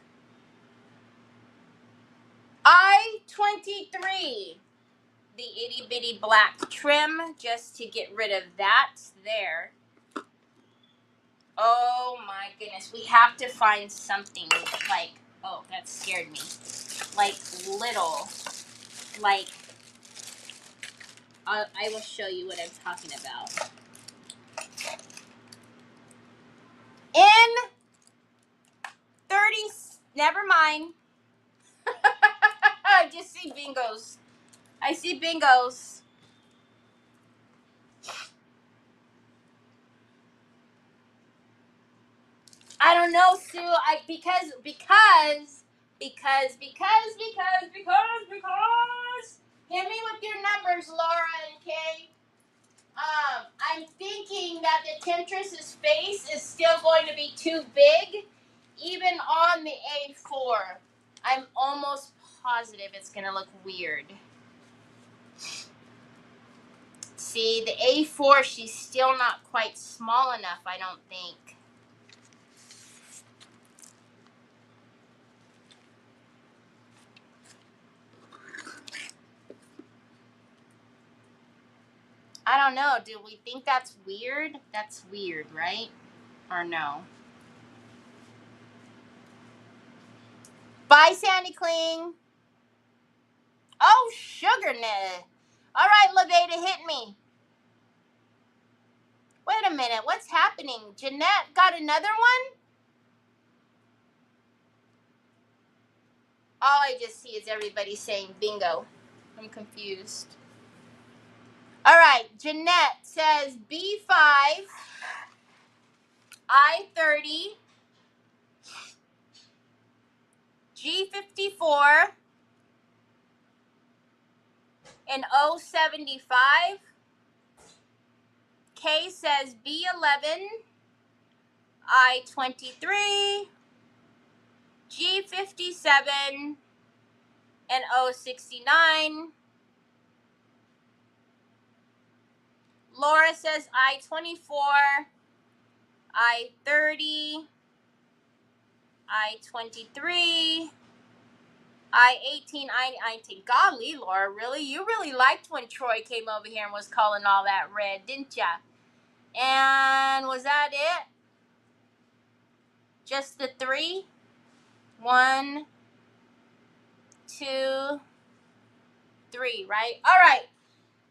I-23. The itty bitty black trim just to get rid of that there. Oh my goodness. We have to find something like, oh, that scared me. Like little, like, I will show you what I'm talking about. In 30, never mind. I just see bingos. I see bingos. I don't know, Sue. Because hit me with your numbers, Laura and Kay. I'm thinking that the Temptress's face is still going to be too big, even on the A4. I'm almost positive it's going to look weird. See, the A4, she's still not quite small enough, I don't think. I don't know. Do we think that's weird? That's weird, right? Or no? Bye, Sandy Kling. Oh, sugar nut. All right, Levada, hit me. Wait a minute. What's happening? Jeanette got another one? All I just see is everybody saying bingo. I'm confused. All right. Jeanette says B5, I-30, G54, and O75. Kay says B11, I-23, G57, and O69. Laura says I-24, I-30, I-23, I-18, I-19. Golly, Laura, really? You really liked when Troy came over here and was calling all that red, didn't ya? And was that it? Just the three? 1, 2, 3, right? All right.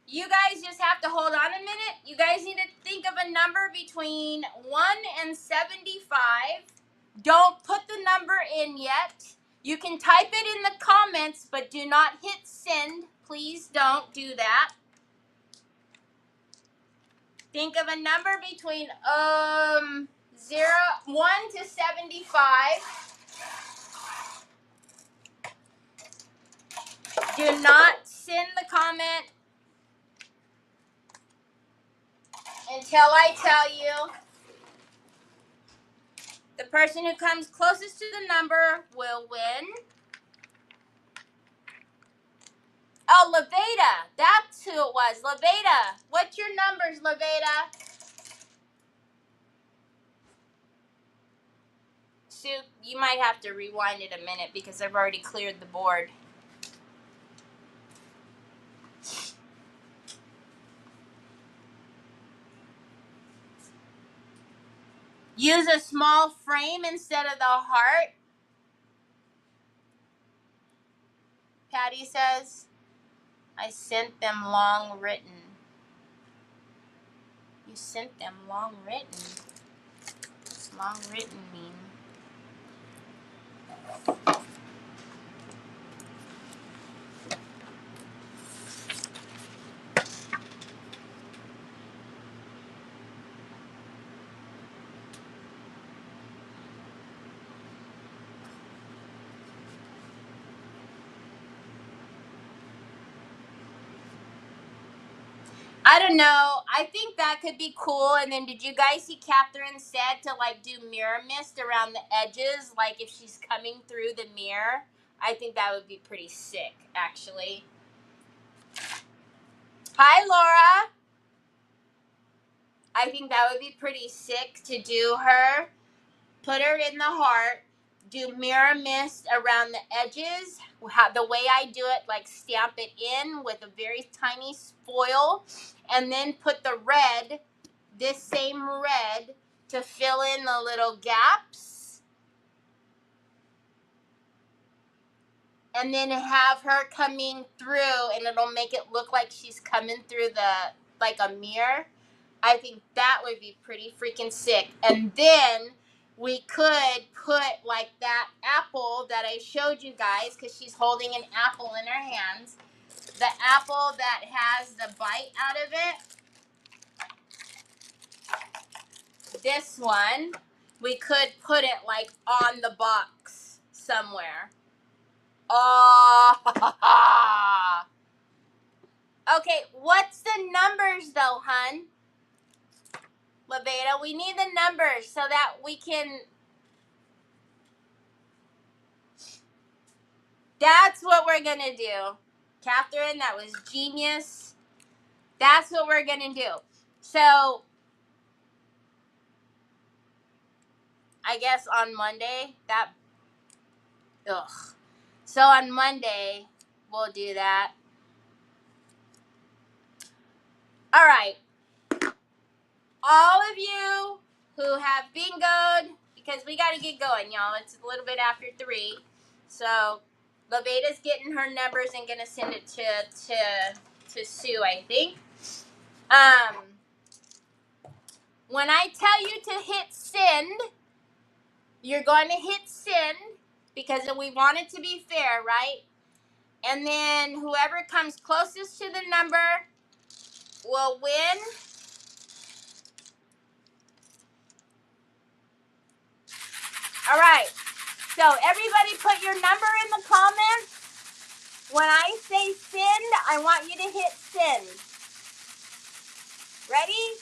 You guys just have to hold on a minute. You guys need to think of a number between 1 and 75. Don't put the number in yet. You can type it in the comments, but do not hit send. Please don't do that. Think of a number between 1 to 75. Do not send the comment until I tell you. The person who comes closest to the number will win. Oh, Laveda. That's who it was. Laveda. What's your numbers, Laveda? Sue, you might have to rewind it a minute because I've already cleared the board. Use a small frame instead of the heart. Patty says, I sent them long written. You sent them long written. What's long written mean? I don't know. I think that could be cool. And then did you guys see Catherine said to like do mirror mist around the edges, like if she's coming through the mirror? I think that would be pretty sick, actually. Hi, Laura. I think that would be pretty sick to do her. Put her in the heart. Do mirror mist around the edges. The way I do it, like stamp it in with a very tiny foil. And then put the red, this same red, to fill in the little gaps. And then have her coming through, and it'll make it look like she's coming through like a mirror. I think that would be pretty freaking sick. And then we could put like that apple that I showed you guys, because she's holding an apple in her hands. The apple that has the bite out of it. This one, we could put it like on the box somewhere. Oh, okay, what's the numbers though, hun? Laveda, we need the numbers so that we can... That's what we're going to do. Catherine, that was genius. That's what we're going to do. So, I guess on Monday, So on Monday, we'll do that. All right. All of you who have bingoed, because we got to get going, y'all. It's a little bit after 3. So, Laveda's getting her numbers and going to send it to Sue, I think. When I tell you to hit send, you're going to hit send because we want it to be fair, right? And then whoever comes closest to the number will win. All right. So everybody put your number in the comments. When I say send, I want you to hit send. Ready?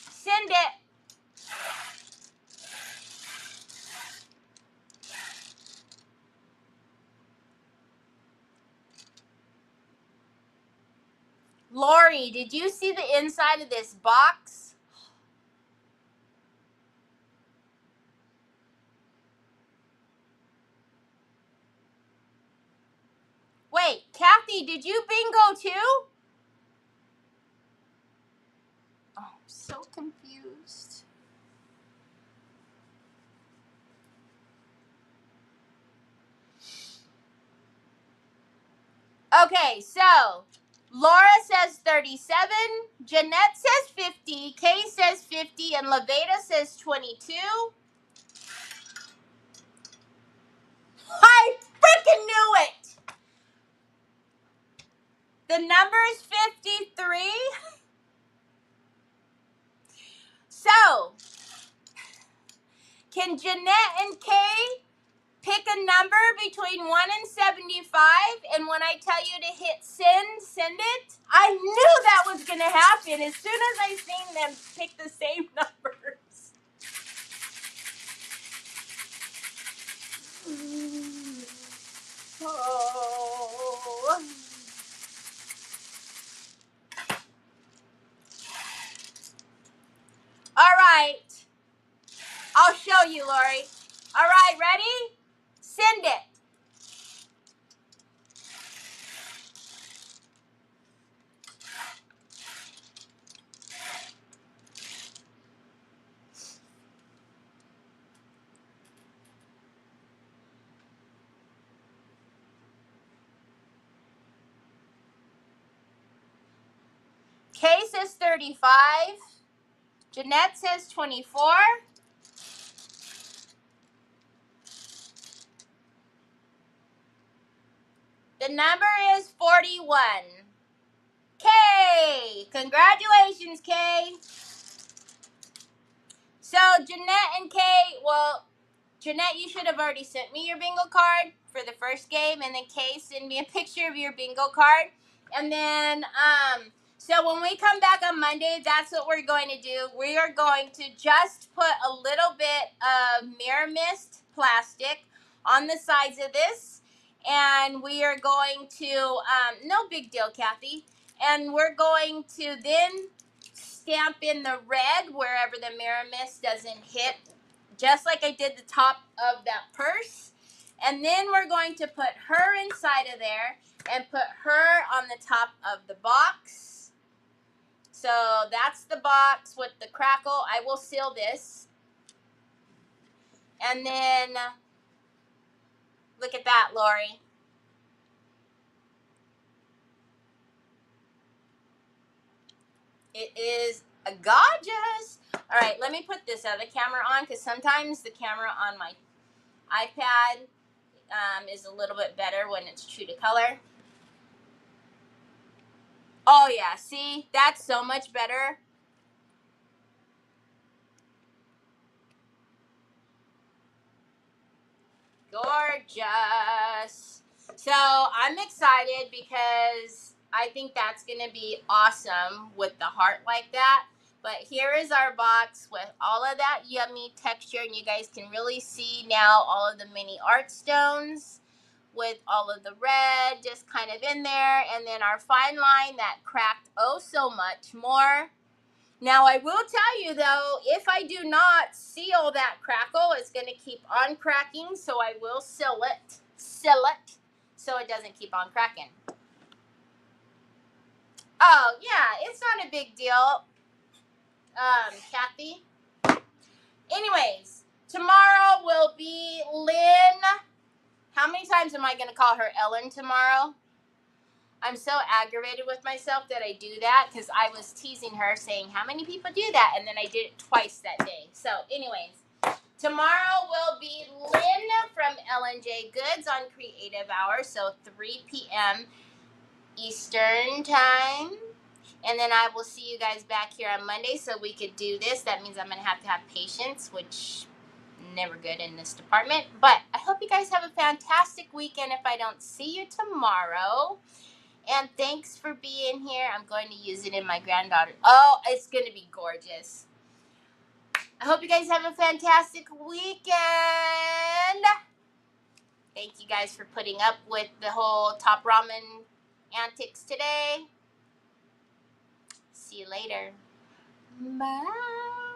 Send it. Lori, did you see the inside of this box? Wait, Kathy, did you bingo too? Oh, I'm so confused. Okay, so Laura says 37, Jeanette says 50, Kay says 50, and Laveda says 22. I freaking knew it! The number is 53. So, can Jeanette and Kay pick a number between 1 and 75, and when I tell you to hit send it? I knew that was going to happen as soon as I seen them pick the same numbers. Oh. All right. I'll show you, Lori. All right, ready? Send it. Kay says 35. Jeanette says 24. The number is 41. Kay! Congratulations, Kay. So, Jeanette and Kay, well, Jeanette, you should have already sent me your bingo card for the first game, and then Kay, send me a picture of your bingo card. And then, so when we come back on Monday, that's what we're going to do. We are going to just put a little bit of Mirror Mist plastic on the sides of this, and we are going to, no big deal, Kathy, and we're going to then stamp in the red wherever the Mirror Mist doesn't hit, just like I did the top of that purse. And then we're going to put her inside of there and put her on the top of the box. So that's the box with the crackle. I will seal this. And then, look at that, Lori. It is gorgeous. All right, let me put this other camera on, because sometimes the camera on my iPad is a little bit better when it's true to color. Oh yeah, see, that's so much better. Gorgeous. So I'm excited because I think that's going to be awesome with the heart like that. But here is our box with all of that yummy texture, and you guys can really see now all of the mini art stones with all of the red just kind of in there, and then our fine line that cracked oh so much more. Now, I will tell you, though, if I do not seal that crackle, it's going to keep on cracking, so I will seal it, so it doesn't keep on cracking. Oh, yeah, it's not a big deal, Kathy. Anyways, tomorrow will be Lynn. How many times am I going to call her Ellen tomorrow? I'm so aggravated with myself that I do that, because I was teasing her saying, how many people do that? And then I did it twice that day. So anyways, tomorrow will be Lynn from L&J Goods on Creative Hour. So 3 p.m. Eastern time. And then I will see you guys back here on Monday so we could do this. That means I'm going to have patience, which never good in this department. But I hope you guys have a fantastic weekend if I don't see you tomorrow. And thanks for being here. I'm going to use it in my granddaughter. Oh, it's going to be gorgeous. I hope you guys have a fantastic weekend. Thank you guys for putting up with the whole Top Ramen antics today. see you later. Bye.